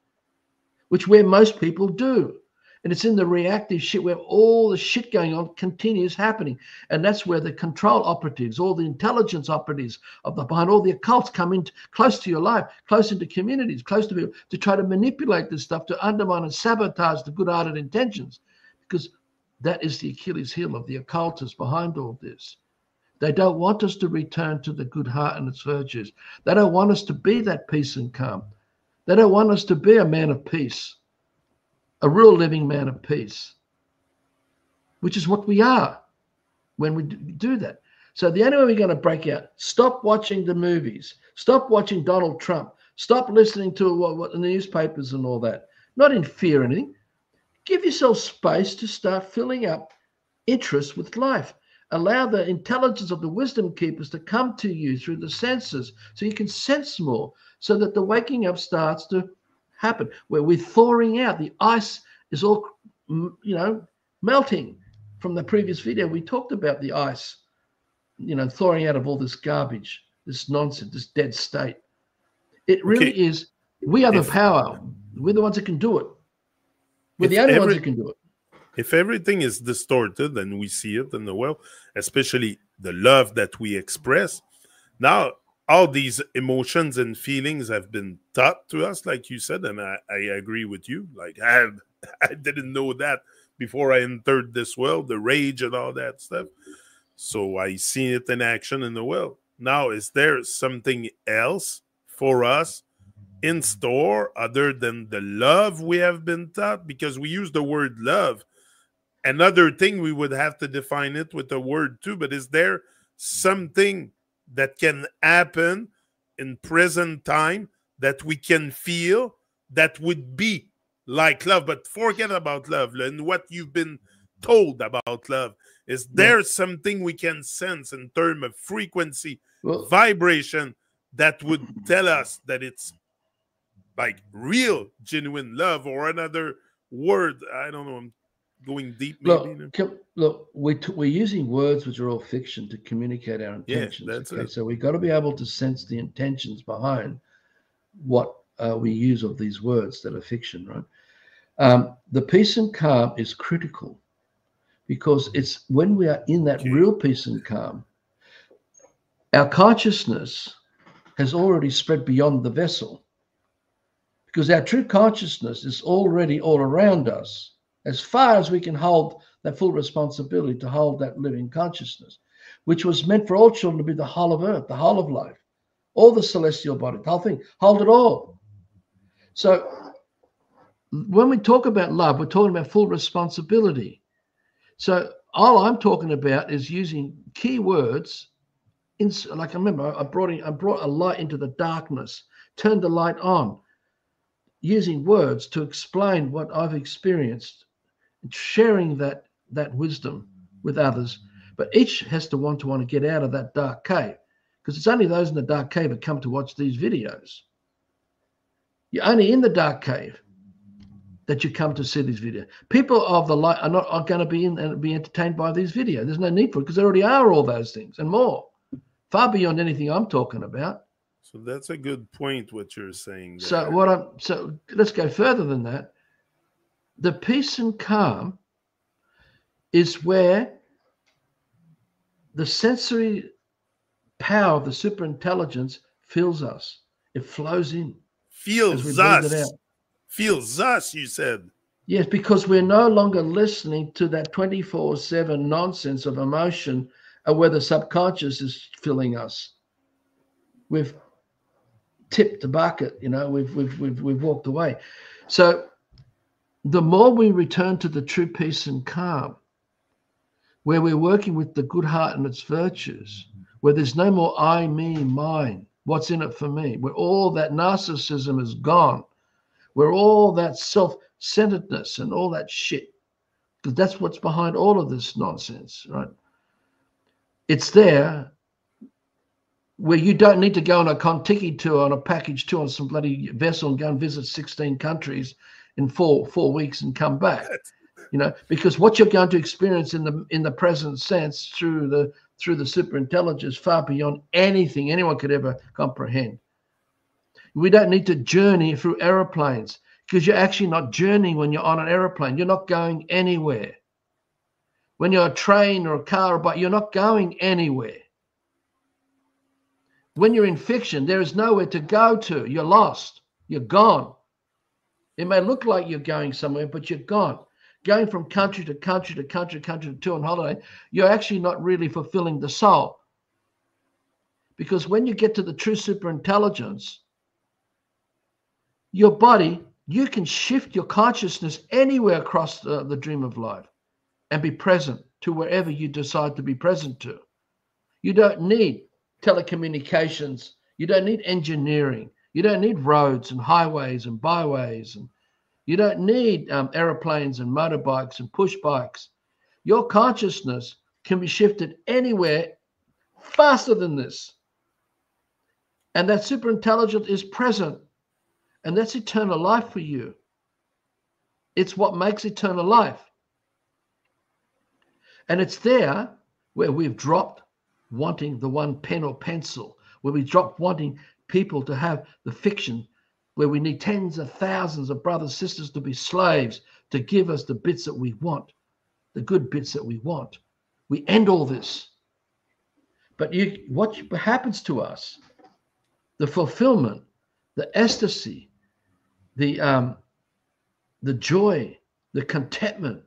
which where most people do. And it's in the reactive shit where all the shit going on continues happening. And that's where the control operatives, all the intelligence operatives behind all the occults come in close to your life, close into communities, close to people, to try to manipulate this stuff, to undermine and sabotage the good-hearted intentions. Because that is the Achilles heel of the occultists behind all this. They don't want us to return to the good heart and its virtues. They don't want us to be that peace and calm. They don't want us to be a man of peace, a real living man of peace, which is what we are when we do that. So the only way we're going to break out, stop watching the movies, stop watching Donald Trump, stop listening to what the newspapers and all that, not in fear or anything. Give yourself space to start filling up interest with life. Allow the intelligence of the wisdom keepers to come to you through the senses so you can sense more, so that the waking up starts to happen, where we're thawing out. The ice is all, melting. From the previous video, we talked about the ice, thawing out of all this garbage, this nonsense, this dead state. It really is. We are the power. We're the ones that can do it. We're the only ones that can do it. If everything is distorted and we see it in the world, especially the love that we express, now all these emotions and feelings have been taught to us, like you said, and I agree with you. Like I didn't know that before I entered this world, the rage and all that stuff. So I see it in action in the world. Now, is there something else for us in store other than the love we have been taught? Because we use the word love. Another thing, we would have to define it with a word too, but is there something that can happen in present time that we can feel that would be like love? But forget about love and what you've been told about love. Is there something we can sense in terms of frequency, vibration, that would tell us that it's like real, genuine love? Or another word, I don't know, I'm going deep maybe. Look, we're using words which are all fiction to communicate our intentions. Yeah, that's it. So we've got to be able to sense the intentions behind what we use of these words that are fiction, right? The peace and calm is critical, because it's when we are in that real peace and calm, our consciousness has already spread beyond the vessel, because our true consciousness is already all around us, as far as we can hold that full responsibility to hold that living consciousness, which was meant for all children to be the whole of earth, the whole of life, all the celestial body, the whole thing, hold it all. So when we talk about love, we're talking about full responsibility. So all I'm talking about is using key words. Like I remember, I brought a light into the darkness, turned the light on, using words to explain what I've experienced, sharing that wisdom with others. But each has to want to get out of that dark cave, because it's only those in the dark cave that come to watch these videos. You're only in the dark cave that you come to see these videos. People of the light are going to be in and be entertained by these videos. There's no need for it, because there already are all those things and more, far beyond anything I'm talking about. So that's a good point, what you're saying there. So let's go further than that. The peace and calm is where the sensory power of the superintelligence fills us. It flows in. Feels us. Feels us, you said. Yes, because we're no longer listening to that 24/7 nonsense of emotion where the subconscious is filling us. We've tipped the bucket, we've walked away. So the more we return to the true peace and calm, where we're working with the good heart and its virtues, where there's no more I, me, mine, what's in it for me, where all that narcissism is gone, where all that self-centeredness and all that shit, because that's what's behind all of this nonsense, right? It's there where you don't need to go on a Contiki tour, on a package tour, on some bloody vessel and go and visit 16 countries in four weeks and come back. Because what you're going to experience in the present sense through the superintelligence far beyond anything anyone could ever comprehend. We don't need to journey through aeroplanes, because you're actually not journeying when you're on an aeroplane. You're not going anywhere. When you're a train or a car or a bike, you're not going anywhere. When you're in fiction, there is nowhere to go to. You're lost. You're gone. It may look like you're going somewhere, but you're gone. Going from country to country to country to tour and holiday, you're actually not really fulfilling the soul. Because when you get to the true superintelligence, your body, you can shift your consciousness anywhere across the dream of life and be present to wherever you decide to be present to. You don't need telecommunications. You don't need engineering. You don't need roads and highways and byways. And you don't need aeroplanes and motorbikes and push bikes. Your consciousness can be shifted anywhere faster than this. And that superintelligence is present. And that's eternal life for you. It's what makes eternal life. And it's there where we've dropped wanting the one pen or pencil, where we dropped wanting people to have the fiction, where we need tens of thousands of brothers, sisters to be slaves, to give us the bits that we want, the good bits that we want. We end all this. But what happens to us, the fulfillment, the ecstasy, the joy, the contentment,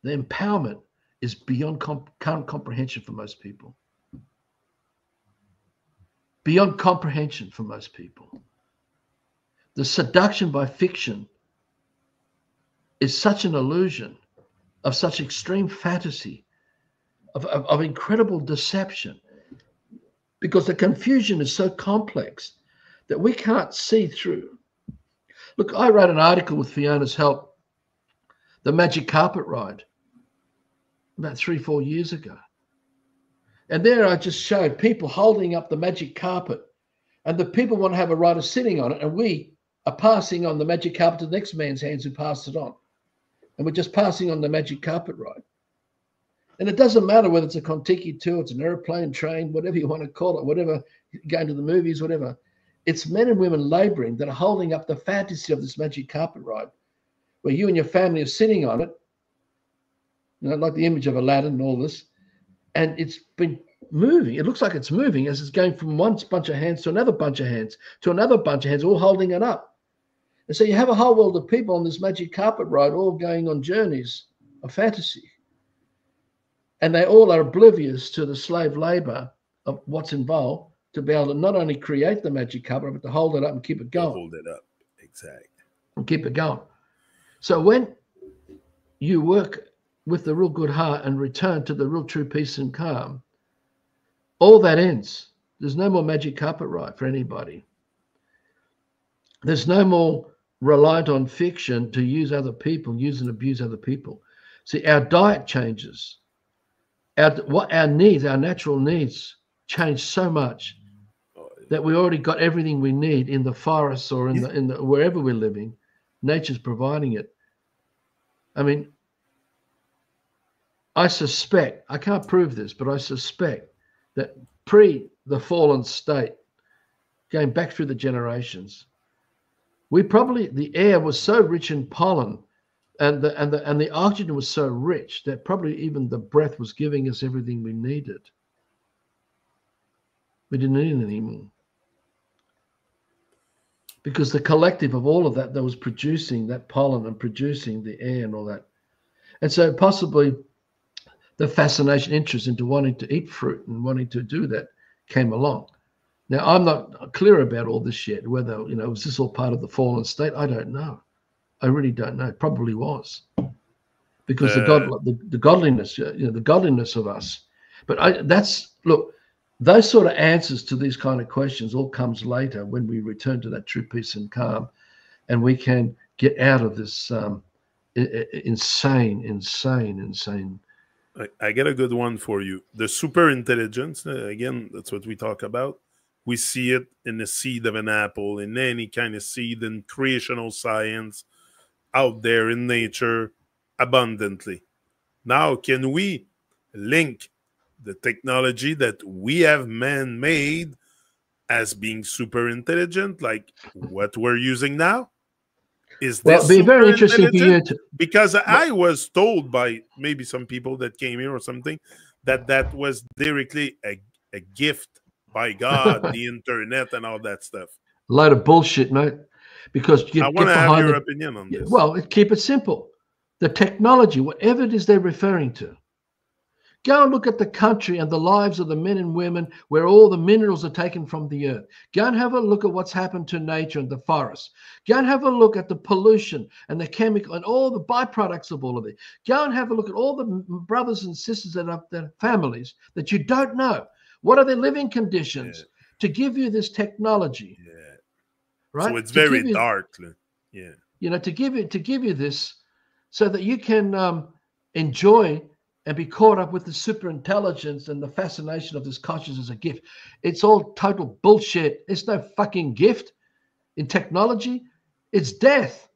the empowerment is beyond current comprehension for most people. Beyond comprehension for most people. The seduction by fiction is such an illusion of such extreme fantasy, of incredible deception, because the confusion is so complex that we can't see through. Look, I wrote an article with Fiona's help, The Magic Carpet Ride, about 3-4 years ago. And there I just showed people holding up the magic carpet, and the people want to have a rider sitting on it, and we are passing on the magic carpet to the next man's hands who passed it on. And we're just passing on the magic carpet ride. And it doesn't matter whether it's a Contiki tour, it's an airplane, train, whatever you want to call it, whatever, going to the movies, whatever. It's men and women laboring that are holding up the fantasy of this magic carpet ride, where you and your family are sitting on it, like the image of Aladdin and all this. And it's been moving. It looks like it's moving as it's going from one bunch of hands to another bunch of hands, to another bunch of hands, all holding it up. And so you have a whole world of people on this magic carpet ride, all going on journeys of fantasy. And they all are oblivious to the slave labor of what's involved to be able to not only create the magic carpet, but to hold it up and keep it going. Hold it up, exactly. And keep it going. So when you work with the real good heart and return to the real true peace and calm, all that ends. There's no more magic carpet ride for anybody. There's no more reliant on fiction to use other people, use and abuse other people. See, our diet changes. Our needs, our natural needs change so much that we already got everything we need in the forests or in the wherever we're living. Nature's providing it. I mean, I suspect, I can't prove this, but I suspect that pre the fallen state, going back through the generations, the air was so rich in pollen and the oxygen was so rich that probably even the breath was giving us everything we needed. We didn't need it anymore. Because the collective of all of that was producing that pollen and producing the air and all that. And so possibly the fascination, interest into wanting to eat fruit and wanting to do that came along. Now, I'm not clear about all this yet, whether, was this all part of the fallen state? I don't know. I really don't know. It probably was. because the godliness, the godliness of us. But look, those sort of answers to these kind of questions all comes later when we return to that true peace and calm, and we can get out of this insane. I get a good one for you. The super intelligence, again, that's what we talk about. We see it in the seed of an apple, in any kind of seed, in creational science, out there in nature, abundantly. Now, can we link the technology that we have man-made as being super intelligent, like what we're using now? Is this it'd be very super interesting for you intelligent? Because I was told by maybe some people that came here or something that was directly a gift by God, the internet and all that stuff. A load of bullshit, mate. Because I want to have your opinion on this. Well, keep it simple. The technology, whatever it is they're referring to, go and look at the country and the lives of the men and women where all the minerals are taken from the earth. Go and have a look at what's happened to nature and the forest. Go and have a look at the pollution and the chemical and all the byproducts of all of it. Go and have a look at all the brothers and sisters that are their families that you don't know. What are their living conditions to give you this technology? Yeah. Right? So it's very dark. Yeah. To give you this so that you can enjoy and be caught up with the super intelligence and the fascination of this consciousness as a gift. It's all total bullshit. It's no fucking gift in technology. It's death.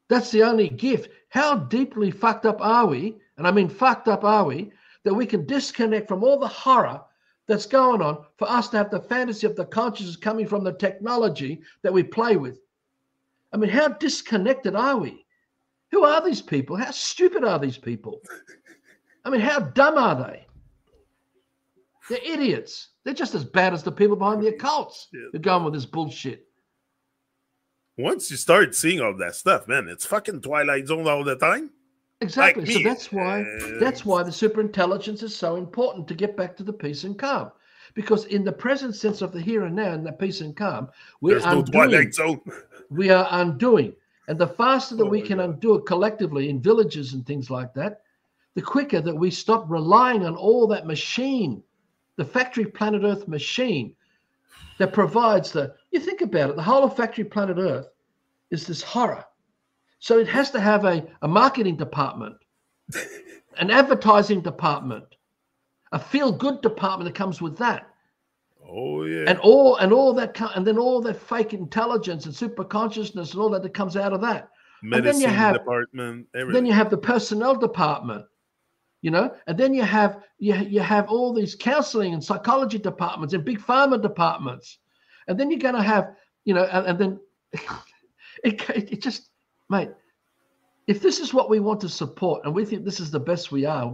That's the only gift. How deeply fucked up are we? And I mean fucked up are we, that we can disconnect from all the horror that's going on for us to have the fantasy of the consciousness coming from the technology that we play with. I mean, how disconnected are we? Who are these people? How stupid are these people? I mean, how dumb are they? They're idiots. They're just as bad as the people behind the occults who go on with this bullshit. Once you start seeing all that stuff, man, it's fucking Twilight Zone all the time. Exactly. So that's why the super intelligence is so important, to get back to the peace and calm. Because in the present sense of the here and now, in the peace and calm, there's no Twilight Zone. We are undoing. And the faster that we can undo it collectively in villages and things like that, the quicker that we stop relying on all that machine, the factory planet Earth machine that provides you think about it, the whole of factory planet Earth is this horror. So it has to have a marketing department, an advertising department, a feel-good department that comes with that. Oh yeah. And all that, and then all that fake intelligence and super consciousness and all that comes out of that. Medicine department, everything. Then you have the personnel department, and then you have all these counseling and psychology departments and big pharma departments, and then you're going to have, and then it just, mate, if this is what we want to support and we think this is the best we are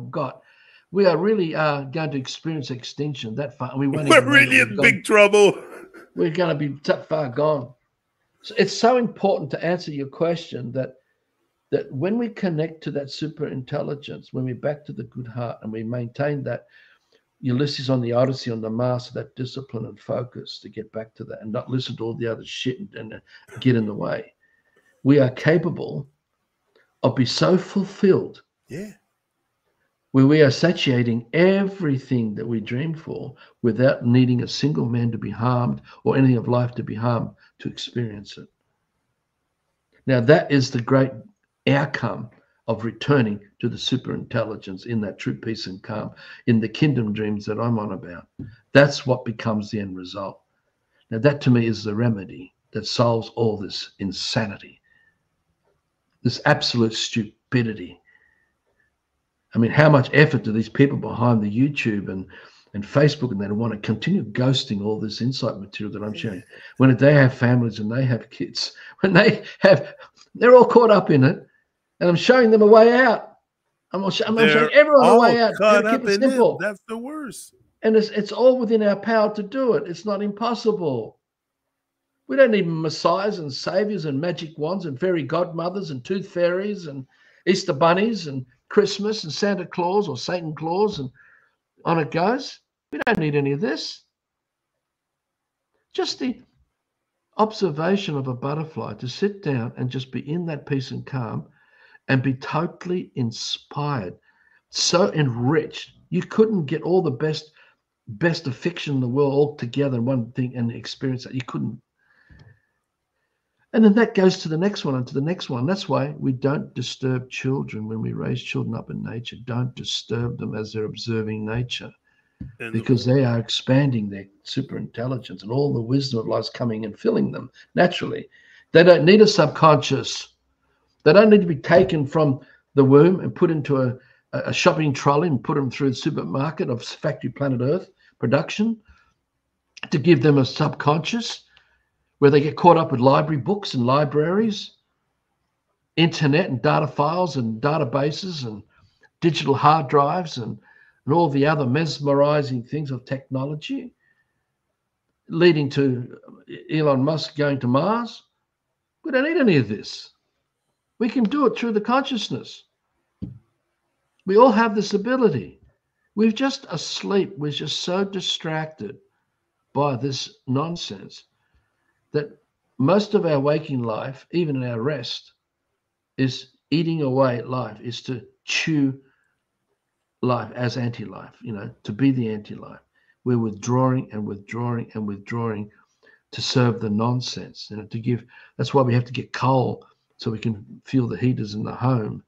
really going to experience extinction that far. And we're really in big trouble. We're going to be that far gone. So it's so important to answer your question that when we connect to that super intelligence, when we're back to the good heart and we maintain that Ulysses on the Odyssey on the Mars, that discipline and focus to get back to that and not listen to all the other shit and get in the way, we are capable of being so fulfilled. Yeah. Where we are satiating everything that we dreamed for without needing a single man to be harmed or anything of life to be harmed to experience it. Now, that is the great outcome of returning to the super intelligence in that true peace and calm, in the kingdom dreams that I'm on about. That's what becomes the end result. Now, that to me is the remedy that solves all this insanity, this absolute stupidity. I mean, how much effort do these people behind the YouTube and Facebook and they want to continue ghosting all this insight material that I'm sharing? When they have families and they have kids, they're all caught up in it, and I'm showing them a way out. I'm showing everyone a way out. Keep it simple. That's the worst. And it's all within our power to do it. It's not impossible. We don't need messiahs and saviors and magic wands and fairy godmothers and tooth fairies and Easter bunnies and Christmas and Santa Claus or Satan Claus, and on it goes. We don't need any of this. Just the observation of a butterfly, to sit down and just be in that peace and calm and be totally inspired, so enriched. You couldn't get all the best of fiction in the world all together in one thing and experience that. You couldn't. And then that goes to the next one and to the next one. That's why we don't disturb children when we raise children up in nature. Don't disturb them as they're observing nature, And because they are expanding their super intelligence, and all the wisdom of life's coming and filling them naturally. They don't need a subconscious. They don't need to be taken from the womb and put into a shopping trolley and put them through the supermarket of factory planet Earth production to give them a subconscious where they get caught up with library books and libraries, internet and data files and databases and digital hard drives and all the other mesmerizing things of technology, leading to Elon Musk going to Mars. We don't need any of this. We can do it through the consciousness. We all have this ability. We're just asleep. We're just so distracted by this nonsense that most of our waking life, even in our rest, is eating away at life, is to chew life as anti-life, to be the anti-life. We're withdrawing and withdrawing and withdrawing to serve the nonsense, to give. That's why we have to get coal so we can feel the heaters in the home,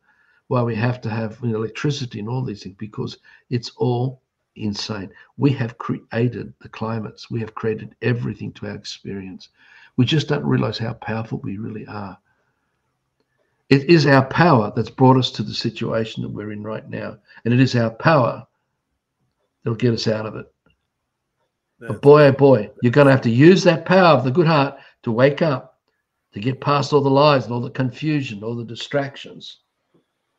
why we have to have electricity and all these things, because it's all insane. We have created the climates. We have created everything to our experience. We just don't realize how powerful we really are. It is our power that's brought us to the situation that we're in right now. And it is our power that'll get us out of it. But boy, oh boy, you're going to have to use that power of the good heart to wake up, to get past all the lies and all the confusion, all the distractions.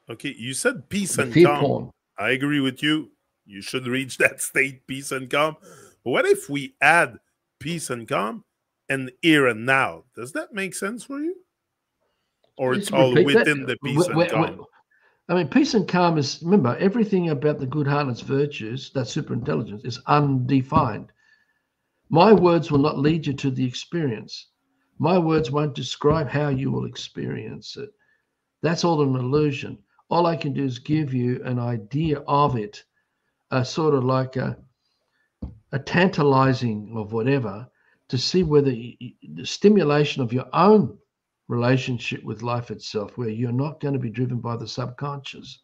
Okay, you said peace and fear calm. porn. I agree with you. You should reach that state, peace and calm. But what if we add peace and calm and here and now? Does that make sense for you? Or it's all within the peace and calm? I mean, peace and calm is, remember, everything about the good heart and its virtues, that super intelligence, is undefined. My words will not lead you to the experience. My words won't describe how you will experience it. That's all an illusion. All I can do is give you an idea of it, a sort of like a tantalizing of whatever, to see whether the stimulation of your own relationship with life itself, where you're not going to be driven by the subconscious,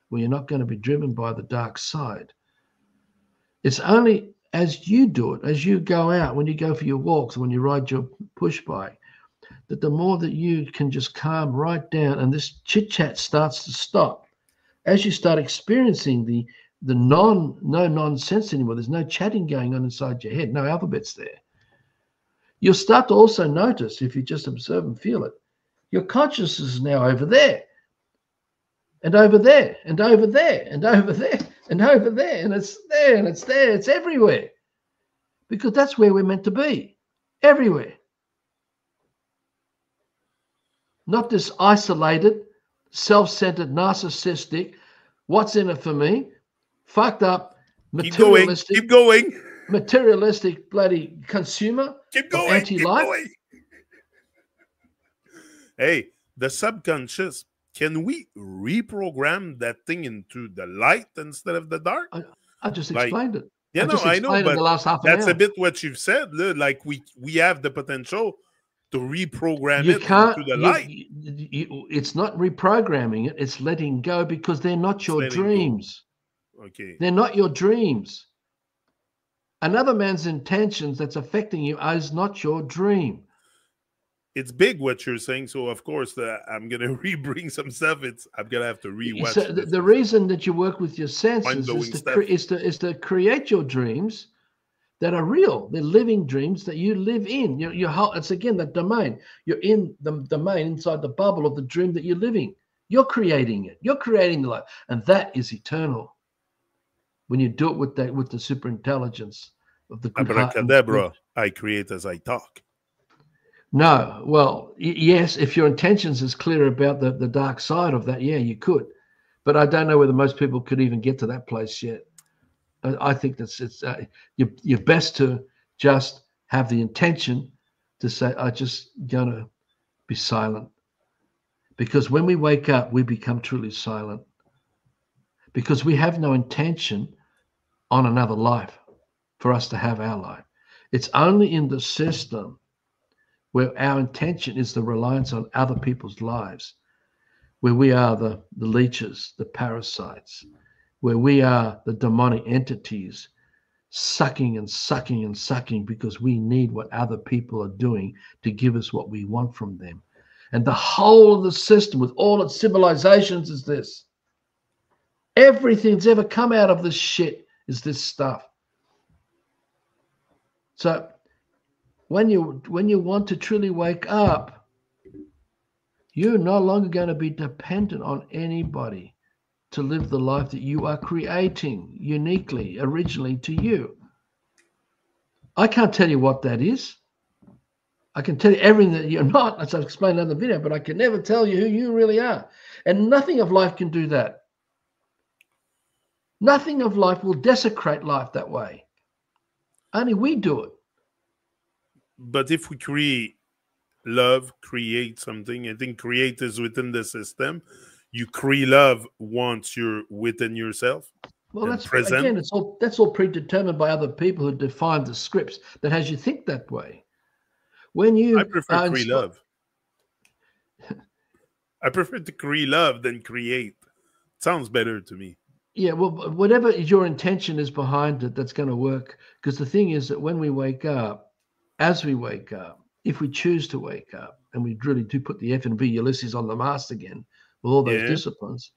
where you're not going to be driven by the dark side. It's only as you do it, as you go out, when you go for your walks, when you ride your push bike, that the more that you can just calm right down and this chit chat starts to stop. As you start experiencing the no nonsense anymore, there's no chatting going on inside your head, no alphabets there. You'll start to also notice, if you just observe and feel it, your consciousness is now over there, and over there, and over there, and over there, and over there, and it's there, and it's there, it's everywhere. Because that's where we're meant to be, everywhere. Not this isolated, self-centered, narcissistic, what's in it for me, fucked up, materialistic. Keep going. Materialistic bloody consumer. Keep going. Anti-life. Keep going. Hey, the subconscious, can we reprogram that thing into the light instead of the dark? I just explained it. Yeah, I know, but the last half that's an hour. a bit what you've said. Like we have the potential to reprogram You it can't, into the light. It's not reprogramming it. It's letting go, because they're not your dreams. Okay. They're not your dreams. Another man's intentions that's affecting you is not your dream. It's big what you're saying, so of course I'm gonna rebring some stuff. I'm gonna have to rewatch. So the reason that you work with your senses is to create your dreams that are real. They're living dreams that you live in. It's again that domain. You're in the domain inside the bubble of the dream that you're living. You're creating it. You're creating the life, and that is eternal. When you do it with the super intelligence of the good Abracadabra, heart. I create as I talk. No, well, yes, if your intentions is clear about the dark side of that, yeah, you could. But I don't know whether most people could even get to that place yet. I think you're best to just have the intention to say, I'm just going to be silent. Because when we wake up, we become truly silent. Because we have no intention on another life for us to have our life. It's only in the system where our intention is the reliance on other people's lives, where we are the leeches, the parasites, where we are the demonic entities sucking and sucking and sucking because we need what other people are doing to give us what we want from them. And the whole of the system with all its civilizations is this. Everything's ever come out of this shit is this stuff. So when you want to truly wake up, you're no longer going to be dependent on anybody to live the life that you are creating uniquely, originally to you. I can't tell you what that is. I can tell you everything that you're not, as I've explained in another video, but I can never tell you who you really are. And nothing of life can do that. Nothing of life will desecrate life that way. Only we do it. But if we create love, create something, I think create is within the system. You create love once you're within yourself. Well, that's all predetermined by other people who define the scripts that has you think that way. When you I prefer create love. I prefer to create love than create. Sounds better to me. Yeah, well, whatever your intention is behind it, that's going to work. Because the thing is that when we wake up, as we wake up, if we choose to wake up, and we really do put the F and B Ulysses on the mast again with all those disciplines,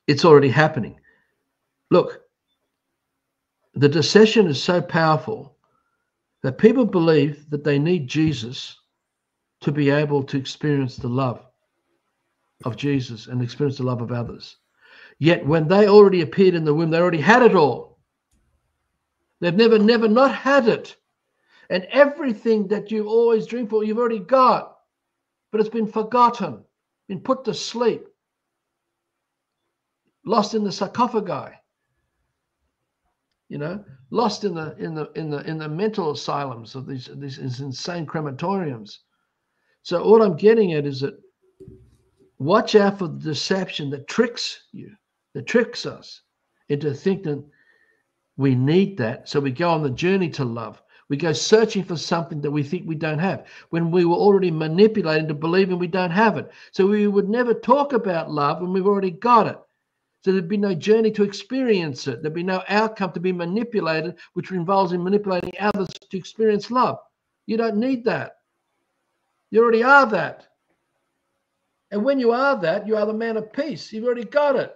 it's already happening. Look, the deception is so powerful that people believe that they need Jesus to be able to experience the love of Jesus and experience the love of others. Yet when they already appeared in the womb, they already had it all. They've never not had it. And everything that you always dream for, you've already got. But it's been forgotten, been put to sleep, lost in the sarcophagi, lost in the mental asylums of these insane crematoriums. So all I'm getting at is that watch out for the deception that tricks you, that tricks us into thinking we need that. So we go on the journey to love. We go searching for something that we think we don't have when we were already manipulated into believing we don't have it. So we would never talk about love when we've already got it. So there'd be no journey to experience it. There'd be no outcome to be manipulated, which involves in manipulating others to experience love. You don't need that. You already are that. And when you are that, you are the man of peace. You've already got it.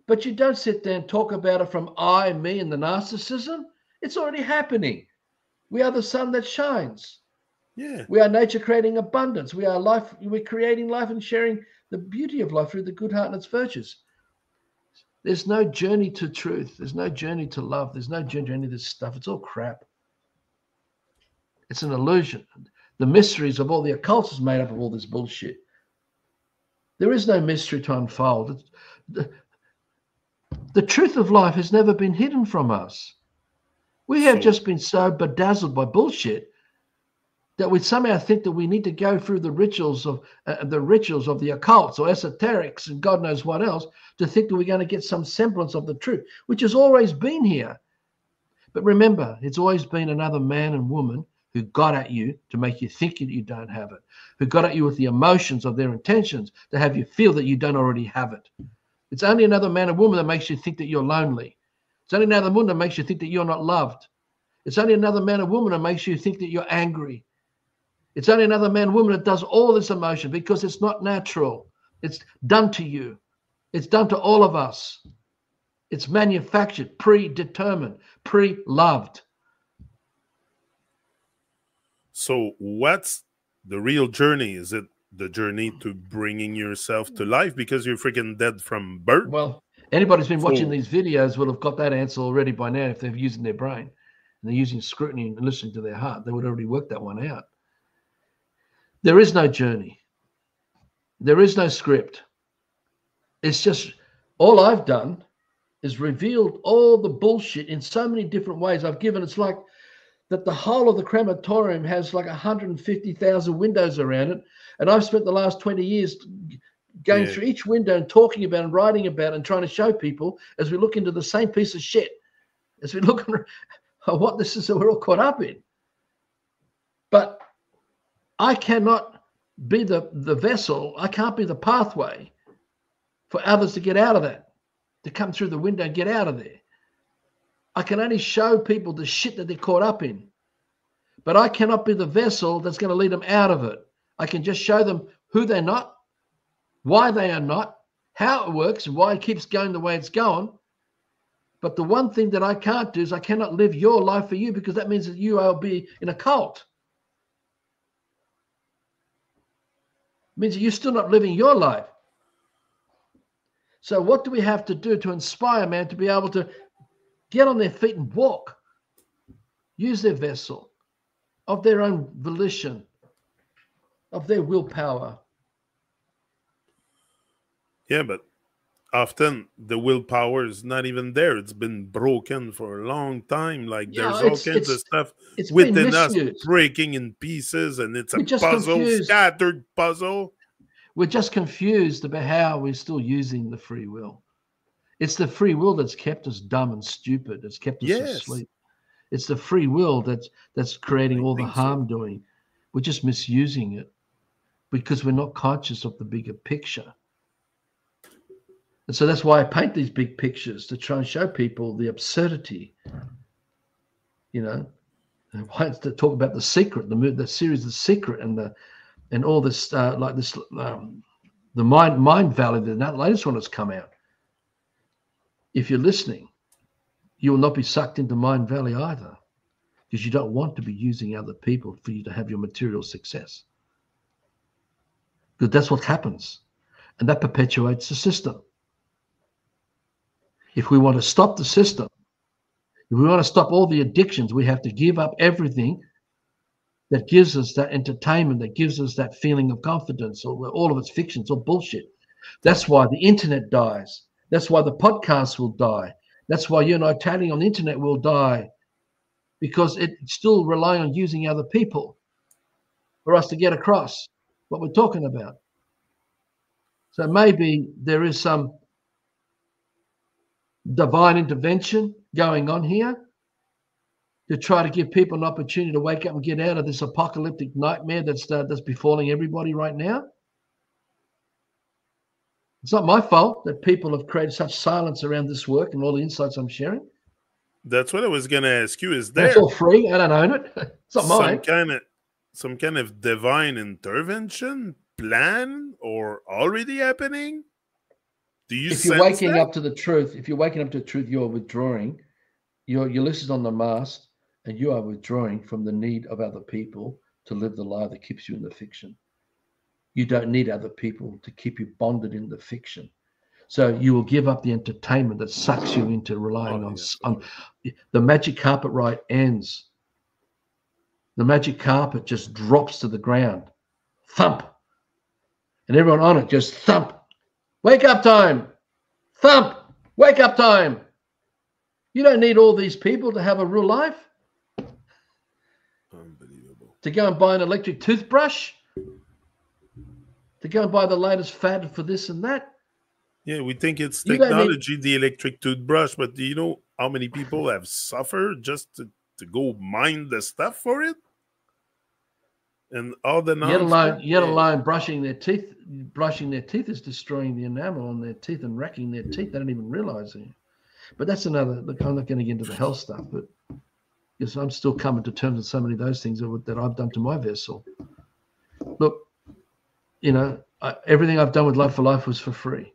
But you don't sit there and talk about it from I, me, and the narcissism. It's already happening. We are the sun that shines. Yeah. We are nature creating abundance. We are life. We're creating life and sharing the beauty of life through the good heart and its virtues. There's no journey to truth. There's no journey to love. There's no journey to any of this stuff. It's all crap. It's an illusion. The mysteries of all the occult is made up of all this bullshit. There is no mystery to unfold. The truth of life has never been hidden from us. We have just been so bedazzled by bullshit that we somehow think that we need to go through the rituals of the occults or esoterics and God knows what else to think that we're going to get some semblance of the truth, which has always been here. But remember, it's always been another man and woman who got at you to make you think that you don't have it, who got at you with the emotions of their intentions to have you feel that you don't already have it. It's only another man and woman that makes you think that you're lonely. It's only another woman that makes you think that you're not loved. It's only another man or woman that makes you think that you're angry. It's only another man or woman that does all this emotion because it's not natural. It's done to you. It's done to all of us. It's manufactured, predetermined, pre-loved. So what's the real journey? Is it the journey to bringing yourself to life because you're freaking dead from birth? Well, anybody who's been watching these videos will have got that answer already by now if they're using their brain and they're using scrutiny and listening to their heart. They would already work that one out. There is no journey. There is no script. It's just all I've done is revealed all the bullshit in so many different ways. I've given, it's like that the whole of the crematorium has like 150,000 windows around it. And I've spent the last 20 years going through each window and talking about and writing about and trying to show people as we look into the same piece of shit, as we look at what this is that we're all caught up in. But I cannot be the vessel. I can't be the pathway for others to get out of that, to come through the window and get out of there. I can only show people the shit that they're caught up in. But I cannot be the vessel that's going to lead them out of it. I can just show them who they're not, why they are not, how it works, and why it keeps going the way it's going. But the one thing that I can't do is I cannot live your life for you, because that means that you will be in a cult. It means that you're still not living your life. So what do we have to do to inspire man to be able to get on their feet and walk, use their vessel of their own volition, of their willpower? Yeah, but often the willpower is not even there. It's been broken for a long time. Like there's all kinds of stuff within us breaking in pieces, and it's a puzzle, scattered puzzle. We're just confused about how we're still using the free will. It's the free will that's kept us dumb and stupid. It's kept us asleep. It's the free will that's creating all the harm doing. We're just misusing it because we're not conscious of the bigger picture. And so that's why I paint these big pictures, to try and show people the absurdity, you know, and why it's to talk about The Secret, the series The Secret, and all this like this the Mind Valley, the latest one has come out. If you're listening, you will not be sucked into Mind Valley either, because you don't want to be using other people for you to have your material success. Because that's what happens, and that perpetuates the system. If we want to stop the system, if we want to stop all the addictions, we have to give up everything that gives us that entertainment, that gives us that feeling of confidence, or all of its fiction. It's all bullshit. That's why the internet dies. That's why the podcasts will die. That's why you and I chatting on the internet will die, because it's still relying on using other people for us to get across what we're talking about. So maybe there is some divine intervention going on here to try to give people an opportunity to wake up and get out of this apocalyptic nightmare that's befalling everybody right now. It's not my fault that people have created such silence around this work and all the insights I'm sharing. That's what I was going to ask you. Is there? It's all free. I don't own it. It's not mine. Some kind of divine intervention plan or already happening? Do you? If you're waking up to the truth, you're withdrawing. Your Ulysses on the mast, and you are withdrawing from the need of other people to live the lie that keeps you in the fiction. You don't need other people to keep you bonded in the fiction. So you will give up the entertainment that sucks you into relying on the magic carpet ride ends. The magic carpet just drops to the ground. Thump. And everyone on it just thump. Wake up time. Thump. Wake up time. You don't need all these people to have a real life. Unbelievable. To go and buy an electric toothbrush. To go and buy the latest fad for this and that. Yeah, we think it's technology, the electric toothbrush, but do you know how many people have suffered just to go mine the stuff for it? And all the yet alone brushing their teeth is destroying the enamel on their teeth and wrecking their teeth. They don't even realize it. But that's another. Look, I'm not going to get into the health stuff, but because I'm still coming to terms with so many of those things that I've done to my vessel. Look, you know, everything I've done with Love for Life was for free.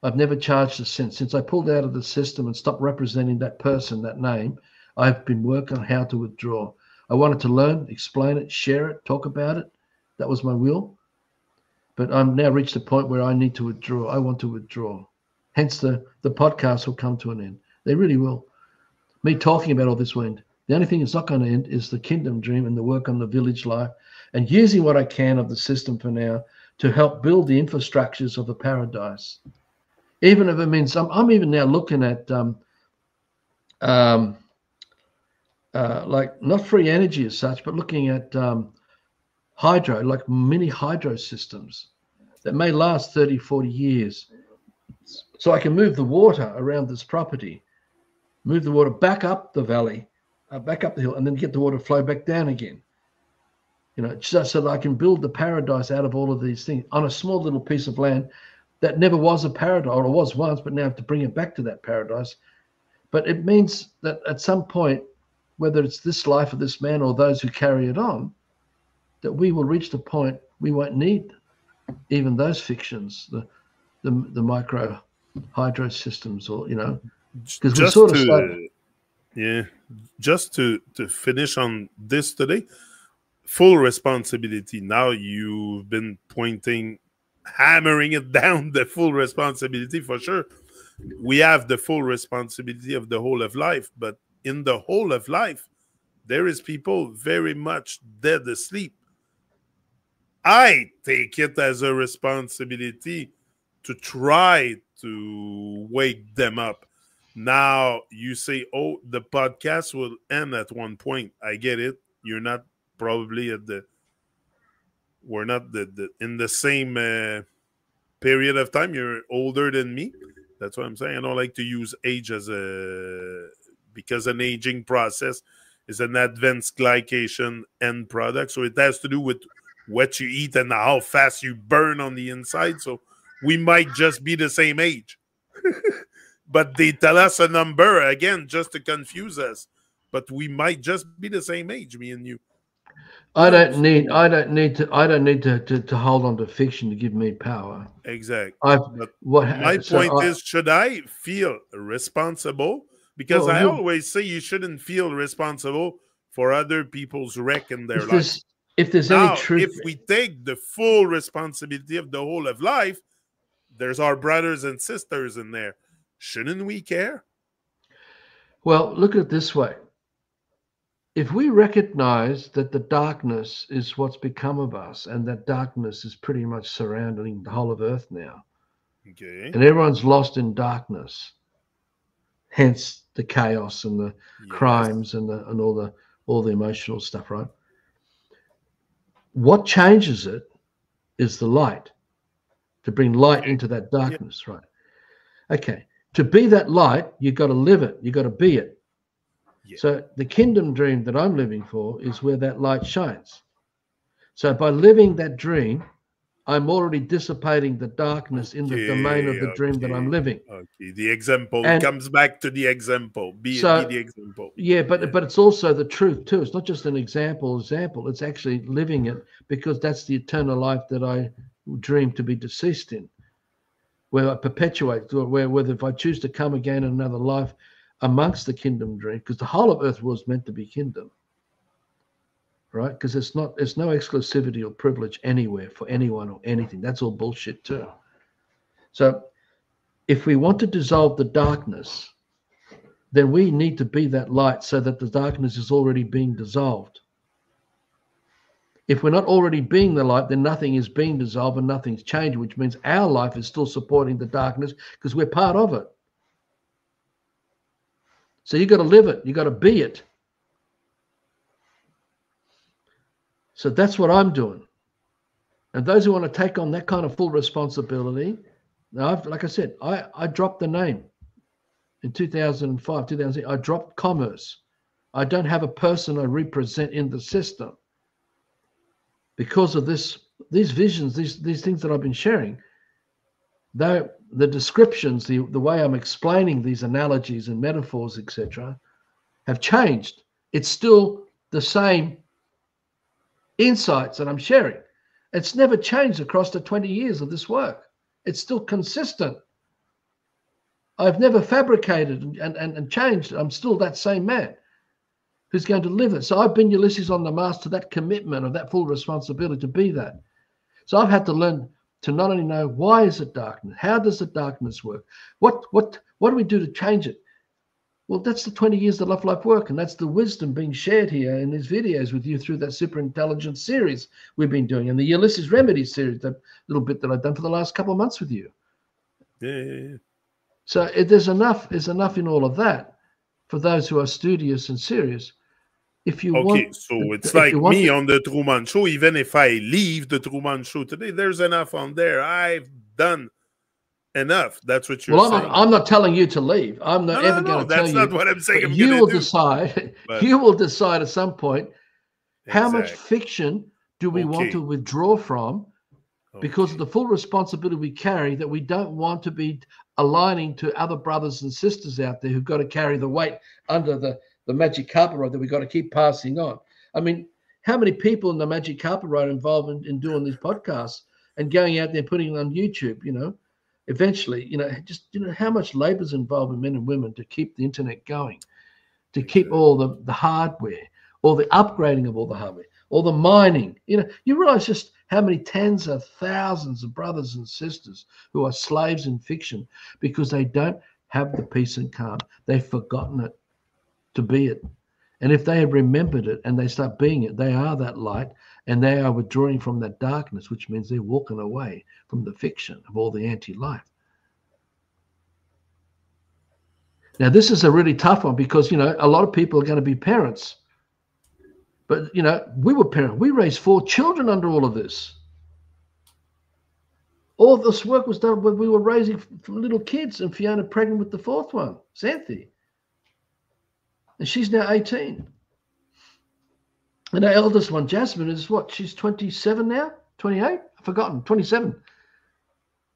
I've never charged a cent. Since I pulled out of the system and stopped representing that person, that name, I've been working on how to withdraw. I wanted to learn, explain it, share it, talk about it. That was my will. But I'm now reached a point where I need to withdraw. I want to withdraw. Hence the podcast will come to an end. They really will. Me talking about all this will end. The only thing that's not going to end is the kingdom dream and the work on the village life and using what I can of the system for now to help build the infrastructures of the paradise. Even if it means I'm even now looking at like not free energy as such, but looking at hydro, like mini hydro systems that may last 30, 40 years. So I can move the water around this property, move the water back up the valley, back up the hill, and then get the water flow back down again. So that I can build the paradise out of all of these things on a small little piece of land that never was a paradise, or it was once, but now I have to bring it back to that paradise. But it means that at some point, whether it's this life of this man or those who carry it on, that we will reach the point we won't need even those fictions, the micro hydro systems, or because we Just sort of start. Yeah, just to finish on this today, full responsibility. Now you've been hammering it down, the full responsibility for sure. We have the full responsibility of the whole of life, but in the whole of life, there is people very much dead asleep. I take it as a responsibility to try to wake them up. Now you say, oh, the podcast will end at one point. I get it. You're not probably we're not in the same period of time. You're older than me. That's what I'm saying. I don't like to use age because an aging process is an advanced glycation end product. So it has to do with what you eat and how fast you burn on the inside. So we might just be the same age. But they tell us a number, again, just to confuse us. But we might just be the same age, me and you. I don't need to hold on to fiction to give me power. Exactly. But my point is, should I feel responsible? Because I always say you shouldn't feel responsible for other people's wreck in their life. If there's now, any truth, if we take the full responsibility of the whole of life, there's our brothers and sisters in there. Shouldn't we care? Well, look at it this way. If we recognize that the darkness is what's become of us, and that darkness is pretty much surrounding the whole of Earth now, okay, and everyone's lost in darkness, hence the chaos and the crimes and all the emotional stuff, right? What changes it is the light, to bring light into that darkness, right? Okay, to be that light, you've got to live it, you've got to be it. So the kingdom dream that I'm living for is where that light shines. So by living that dream, I'm already dissipating the darkness in the domain of the dream that I'm living. Okay, the example comes back to the example. Be the example. Yeah, but it's also the truth too. It's not just an example. It's actually living it, because that's the eternal life that I dream to be deceased in, where I perpetuate, whether if I choose to come again in another life amongst the kingdom dream, because the whole of earth was meant to be kingdom, right? Because it's no exclusivity or privilege anywhere for anyone or anything. That's all bullshit too. So if we want to dissolve the darkness, then we need to be that light, so that the darkness is already being dissolved. If we're not already being the light, then nothing is being dissolved and nothing's changed, which means our life is still supporting the darkness because we're part of it. So you got to live it. You got to be it. So that's what I'm doing. And those who want to take on that kind of full responsibility, now, like I said, I dropped the name in 2005, 2006. I dropped commerce. I don't have a person I represent in the system because of these visions, these things that I've been sharing. Though the descriptions, the way I'm explaining these analogies and metaphors, etc., have changed. It's still the same insights that I'm sharing. It's never changed across the 20 years of this work. It's still consistent. I've never fabricated and changed. I'm still that same man who's going to live it. So I've been Ulysses on the Mast to that commitment of that full responsibility to be that. So I've had to learn to not only know why is it darkness, how does the darkness work, what do we do to change it? Well, that's the 20 years of life work, and that's the wisdom being shared here in these videos with you through that super intelligence series we've been doing, and the Ulysses Remedy series, that little bit that I've done for the last couple of months with you. Yeah. So there's enough in all of that for those who are studious and serious If you Okay, want, so it's if you like want me to, on the TruMon show. Even if I leave the TruMon show today, there's enough on there. I've done enough. That's what you're well, saying. I'm not telling you to leave. I'm not No, no, ever no. going to tell That's not you, what I'm saying but I'm you gonna will do. decide. But You will decide at some point how much exact. fiction do we want Okay. to withdraw from because of Okay. the full responsibility we carry, that we don't want to be aligning to other brothers and sisters out there who've got to carry the weight under the magic carpet ride that we've got to keep passing on. I mean, how many people in the magic carpet ride involved in doing these podcasts and going out there putting it on YouTube, eventually, just, how much labor is involved in men and women to keep the internet going, to keep Exact. all the hardware, all the upgrading of all the hardware, all the mining. You realize just how many tens of thousands of brothers and sisters who are slaves in fiction because they don't have the peace and calm. They've forgotten it to be it. And if they had remembered it and they start being it, they are that light and they are withdrawing from that darkness, which means they're walking away from the fiction of all the anti-life. Now, this is a really tough one because, a lot of people are going to be parents. But, we were parents. We raised 4 children under all of this. All this work was done when we were raising little kids, and Fiona pregnant with the 4th one, Xanthi. And she's now 18. And our eldest one, Jasmine, is what? She's 27 now? 28? I've forgotten. 27.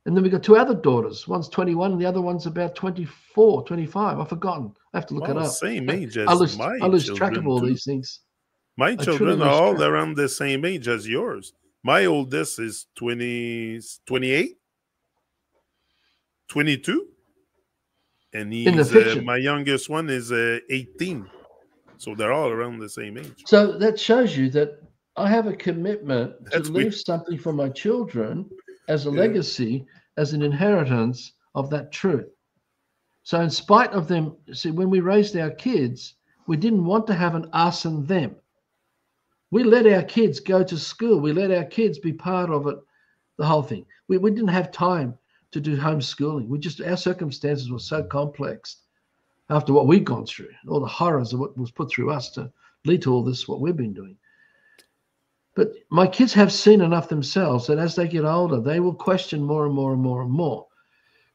And then we've got 2 other daughters. One's 21 and the other one's about 24, 25. I've forgotten. I have to look it Wow, up. same age I as lose, I my lose track of children all too. these things. My I truly children are lose all track. around the same age as yours. My oldest is 20, 28, 22. And In the he's fiction. my youngest one is 18. So they're all around the same age. So that shows you that I have a commitment to That's weird. leave something for my children as a Yeah. legacy, as an inheritance of that truth. So in spite of them, see, when we raised our kids, we didn't want to have an us and them. We let our kids go to school. We let our kids be part of it, the whole thing. We didn't have time to do homeschooling. Our circumstances were so complex after what we'd gone through, all the horrors of what was put through us to lead to all this, what we've been doing. But my kids have seen enough themselves that as they get older, they will question more and more and more and more.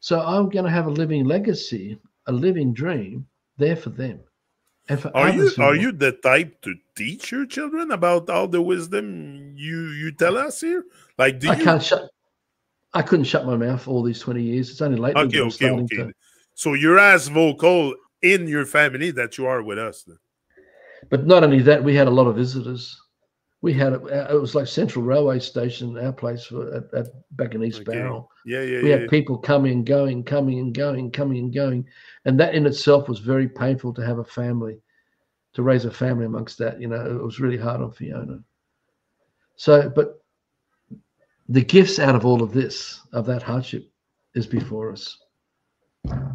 So I'm going to have a living legacy, a living dream there for them and for others who Are want. you the type to teach your children about all the wisdom you tell us here? Like, do you? I couldn't shut my mouth all these 20 years. It's only lately that I'm starting Okay. to. So you're as vocal in your family that you are with us. Then. But not only that, we had a lot of visitors. We had it was like Central Railway Station, our place back in East Barrel. Yeah. We had people coming and going, coming and going, coming and going, and that in itself was very painful to have a family, to raise a family amongst that. It was really hard on Fiona. So, but the gifts out of all of this, of that hardship, is before us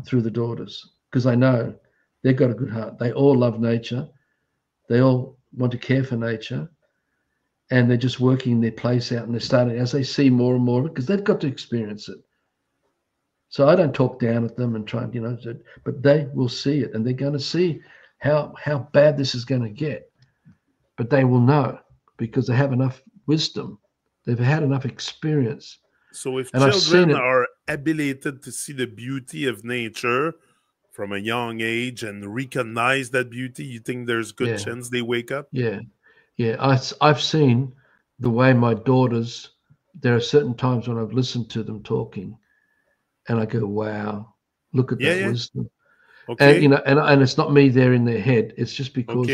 through the daughters, because I know they've got a good heart. They all love nature. They all want to care for nature. And they're just working their place out, and they're starting as they see more and more of it, because they've got to experience it. So I don't talk down at them and try, but they will see it, and they're going to see how bad this is going to get. But they will know because they have enough wisdom. They've had enough experience. So if And I've seen children it. are abilitated to see the beauty of nature from a young age and recognize that beauty, you think there's good chance they wake up? Yeah. I've seen the way my daughters, there are certain times when I've listened to them talking and I go, wow, look at that wisdom. Okay. And it's not me there in their head. It's just because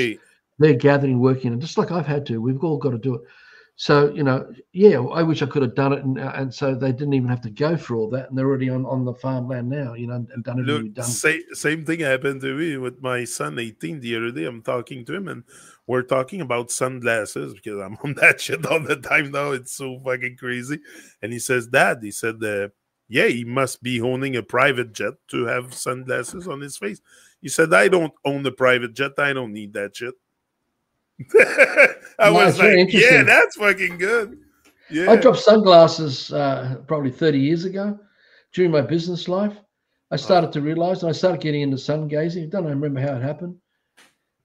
they're gathering, working, and just like I've had to, we've all got to do it. So, I wish I could have done it. And so they didn't even have to go through all that. And they're already on the farmland now, and done everything we've done. Same thing happened to me with my son, 18, the other day. I'm talking to him and we're talking about sunglasses because I'm on that shit all the time now. It's so fucking crazy. And he says, Dad, he said, he must be owning a private jet to have sunglasses on his face. He said, I don't own a private jet. I don't need that shit. I was like, yeah, that's fucking good. Yeah. I dropped sunglasses probably 30 years ago during my business life. I started to realize, and I started getting into sun gazing. I don't remember how it happened,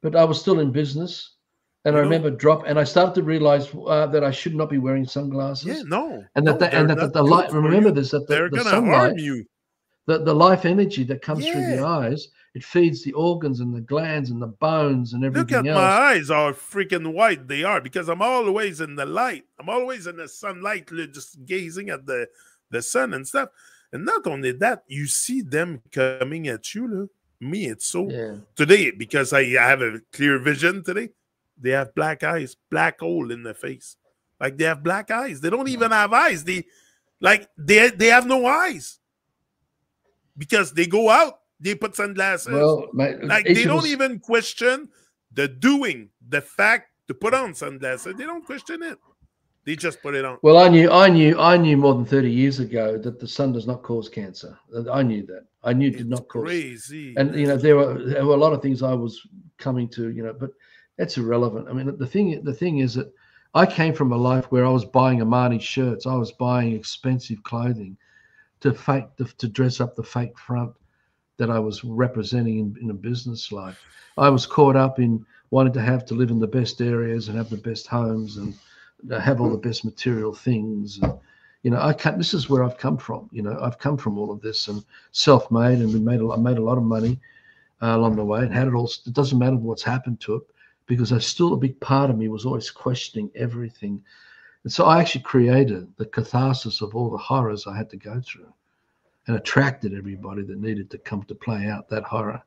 but I was still in business. And I You know? remember and I started to realize that I should not be wearing Yeah, sunglasses, no, and no, they're not the good light. for Remember you. this, that They're the gonna sunlight, harm you. the life energy that comes through the Yeah. eyes, it feeds the organs and the glands and the bones and Look everything at my else. eyes are freaking white. They are because I'm always in the light. I'm always in the sunlight, just gazing at the sun and stuff. And not only that, you see them coming at you. Look. Me, it's so Yeah. today because I have a clear vision today. They have black eyes, black hole in the face. Like they have black eyes. They don't even have eyes. They have no eyes because they go out. They put sunglasses. Well, mate, Like they each of don't us. even question the doing, the fact to put on sunglasses. They don't question it. They just put it on. Well, I knew more than 30 years ago that the sun does not cause cancer. I knew that. I knew it did It's not cause. crazy, And man. there were a lot of things I was coming to, but that's irrelevant. I mean, the thing is that I came from a life where I was buying Armani shirts. I was buying expensive clothing to dress up the fake front that I was representing in a business life. I was caught up in wanting to live in the best areas and have the best homes and have all the best material things. And, this is where I've come from. I've come from all of this and self-made, and I made a lot of money along the way, and had it all. It doesn't matter what's happened to it, because there's still a big part of me was always questioning everything. And so I actually created the catharsis of all the horrors I had to go through, and attracted everybody that needed to come to play out that horror,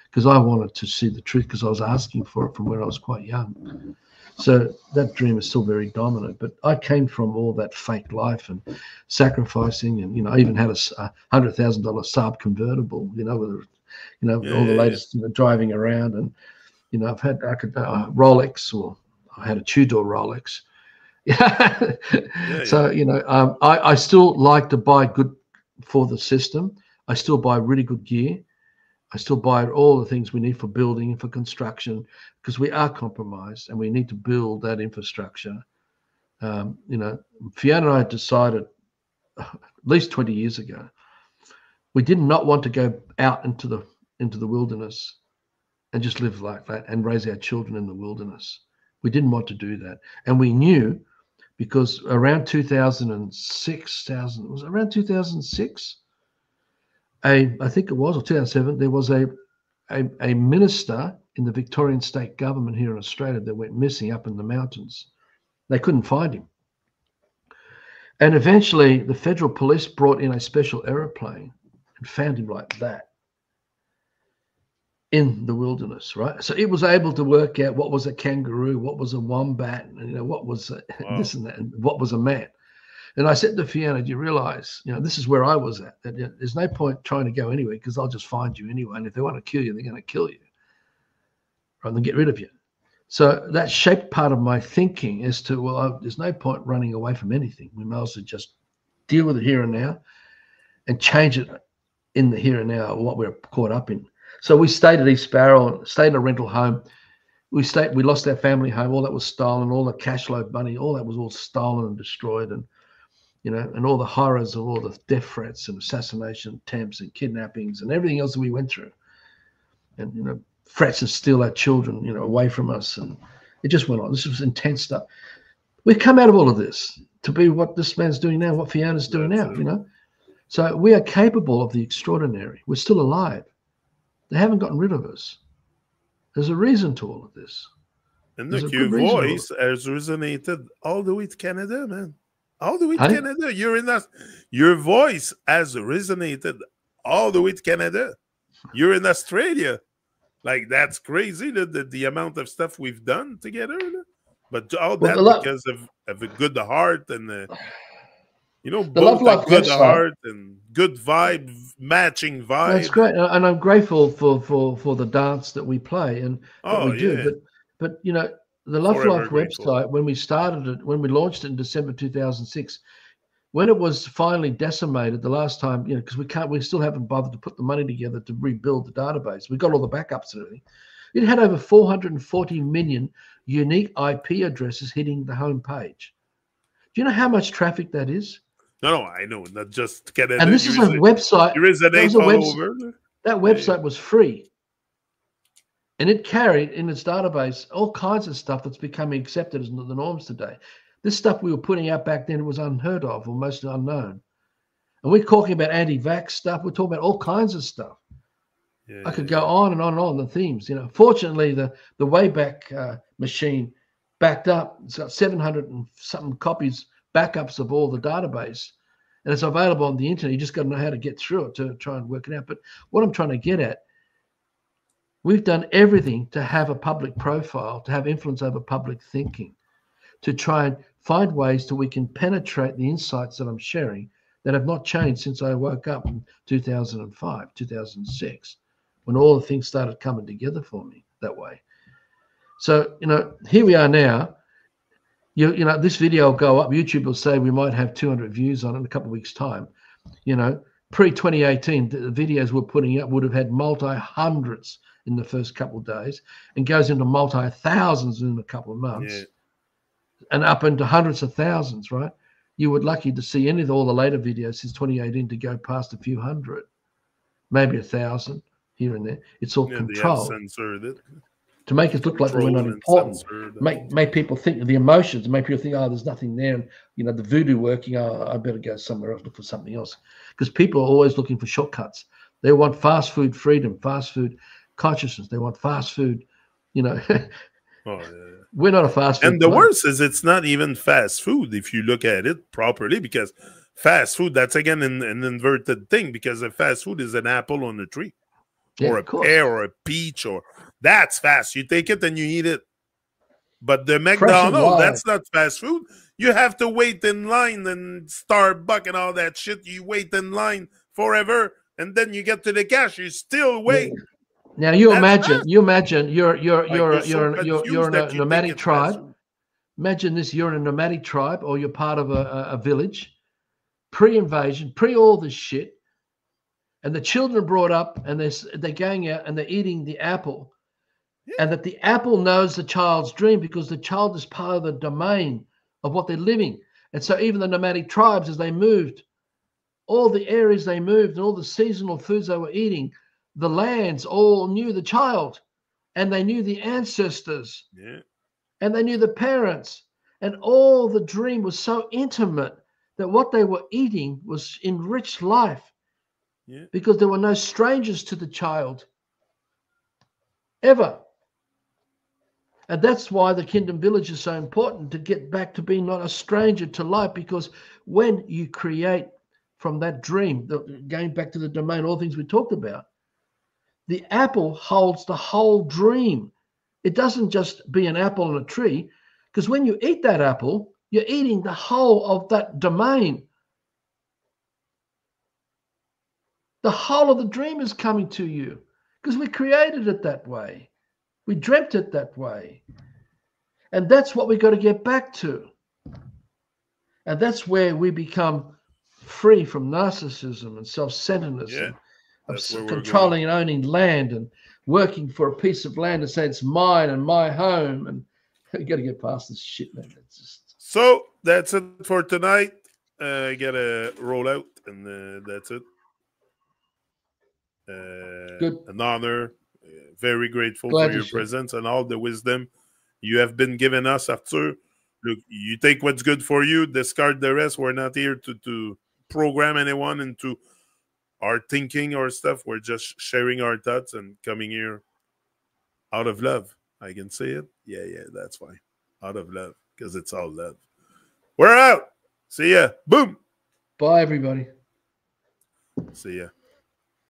because I wanted to see the truth, because I was asking for it from when I was quite young. So that dream is still very dominant. But I came from all that fake life and sacrificing, and I even had a $100,000 Saab convertible, with all the Yeah, latest driving around, and I've had Rolex, or I had a two-door Rolex. yeah, So I still like to buy good for the system. I still buy really good gear. I still buy all the things we need for building and for construction, because we are compromised and we need to build that infrastructure. Fiona and I decided at least 20 years ago, we did not want to go out into the wilderness and just live like that and raise our children in the wilderness. We didn't want to do that. And we knew, because around 2006, it was around 2006, I think it was, or 2007, there was a minister in the Victorian state government here in Australia that went missing up in the mountains. They couldn't find him. And eventually the federal police brought in a special aeroplane and found him like that in the wilderness, right? So it was able to work out what was a kangaroo, what was a wombat, and what was wow. this and that, and what was a man. And I said to Fiona, do you realize, this is where I was at, that there's no point trying to go anywhere, because I'll just find you anyway. And if they want to kill you, they're going to kill you rather than get rid of you. So that shaped part of my thinking as to, well, there's no point running away from anything. We might as well just deal with it here and now and change it in the here and now, what we're caught up in. So we stayed at East Barrow, stayed in a rental home. We lost our family home. All that was stolen, all the cash flow money, all that was all stolen and destroyed. And and all the horrors of all the death threats and assassination attempts and kidnappings and everything else that we went through, and threats to steal our children, away from us, and it just went on. This was intense stuff. We've come out of all of this to be what this man's doing now, what Fiona's doing now. So we are capable of the extraordinary. We're still alive. They haven't gotten rid of us. There's a reason to all of this. And look, your voice has resonated all the way to Canada, man. All the way to Canada. You're in us. Your voice has resonated all the way to Canada. You're in Australia. Like, that's crazy, the amount of stuff we've done together. But all that because of a good heart and, both a good heart and good vibe, matching vibe. That's great. And I'm grateful for the dance that we play and that we do. Yeah. But the Love Life website, when we started it, when we launched it in December 2006, when it was finally decimated the last time, because we still haven't bothered to put the money together to rebuild the database. We got all the backups and everything. It had over 440 million unique IP addresses hitting the homepage. Do you know how much traffic that is? No, I know, not just Canada. And this is a website. There is an all over. That website was free. And it carried in its database all kinds of stuff that's becoming accepted as the norms today. This stuff we were putting out back then was unheard of or mostly unknown. And we're talking about anti-vax stuff. We're talking about all kinds of stuff. I could go on and on and on the themes. You know, fortunately, the Wayback Machine backed up. It's got 700 and something copies, backups of all the database, and it's available on the internet. You just got to know how to get through it to try and work it out. But what I'm trying to get at, we've done everything to have a public profile, to have influence over public thinking, to try and find ways that we can penetrate the insights that I'm sharing that have not changed since I woke up in 2005, 2006. When all the things started coming together for me that way. So, you know, here we are now. You know, this video will go up. YouTube will say we might have 200 views on it in a couple of weeks' time. You know, pre-2018, the videos we're putting up would have had multi-hundreds in the first couple of days and goes into multi-thousands in a couple of months and up into hundreds of thousands, right? You were lucky to see any of all the later videos since 2018 to go past a few hundred, maybe 1,000. Here and there, it's all controlled censored it to make us look like we're not important. Make people think of the emotions, make people think, oh, there's nothing there, and you know the voodoo working. Oh, I better go somewhere else, look for something else, because people are always looking for shortcuts. They want fast food freedom, fast food consciousness. They want fast food. You know, we're not a fast food. And the worst is it's not even fast food if you look at it properly, because fast food, that's again an inverted thing, because a fast food is an apple on a tree. Or a pear or a peach, or that's fast. You take it and you eat it. But the McDonald's, that's not fast food. You have to wait in line, and Starbucks and all that shit. You wait in line forever, and then you get to the cash. You still wait. Now you imagine you're in a nomadic tribe. Imagine this: you're in a nomadic tribe, or you're part of a village, pre-invasion, pre all this shit. And the children are brought up, and they're going out and they're eating the apple, and that the apple knows the child's dream because the child is part of the domain of what they're living. And so even the nomadic tribes, as they moved, all the areas they moved and all the seasonal foods they were eating, the lands all knew the child, and they knew the ancestors, and they knew the parents, and all the dream was so intimate that what they were eating was enriched life. Because there were no strangers to the child ever. And that's why the Kingdom Village is so important, to get back to being not a stranger to life, because when you create from that dream, going back to the domain, all things we talked about, the apple holds the whole dream. It doesn't just be an apple on a tree, because when you eat that apple, you're eating the whole of that domain. The whole of the dream is coming to you because we created it that way. We dreamt it that way. And that's what we got to get back to. And that's where we become free from narcissism and self-centeredness, and of controlling and owning land and working for a piece of land and say it's mine and my home. And you got to get past this shit, man. It's just... So that's it for tonight. I got to roll out, and that's it. Good. An honor. Very grateful for your presence and all the wisdom you have been giving us, Arthur. Look, you take what's good for you, discard the rest. We're not here to program anyone into our thinking or stuff. We're just sharing our thoughts and coming here out of love. I can say it. Yeah, that's fine. Out of love, because it's all love. We're out. See ya. Boom. Bye, everybody. See ya.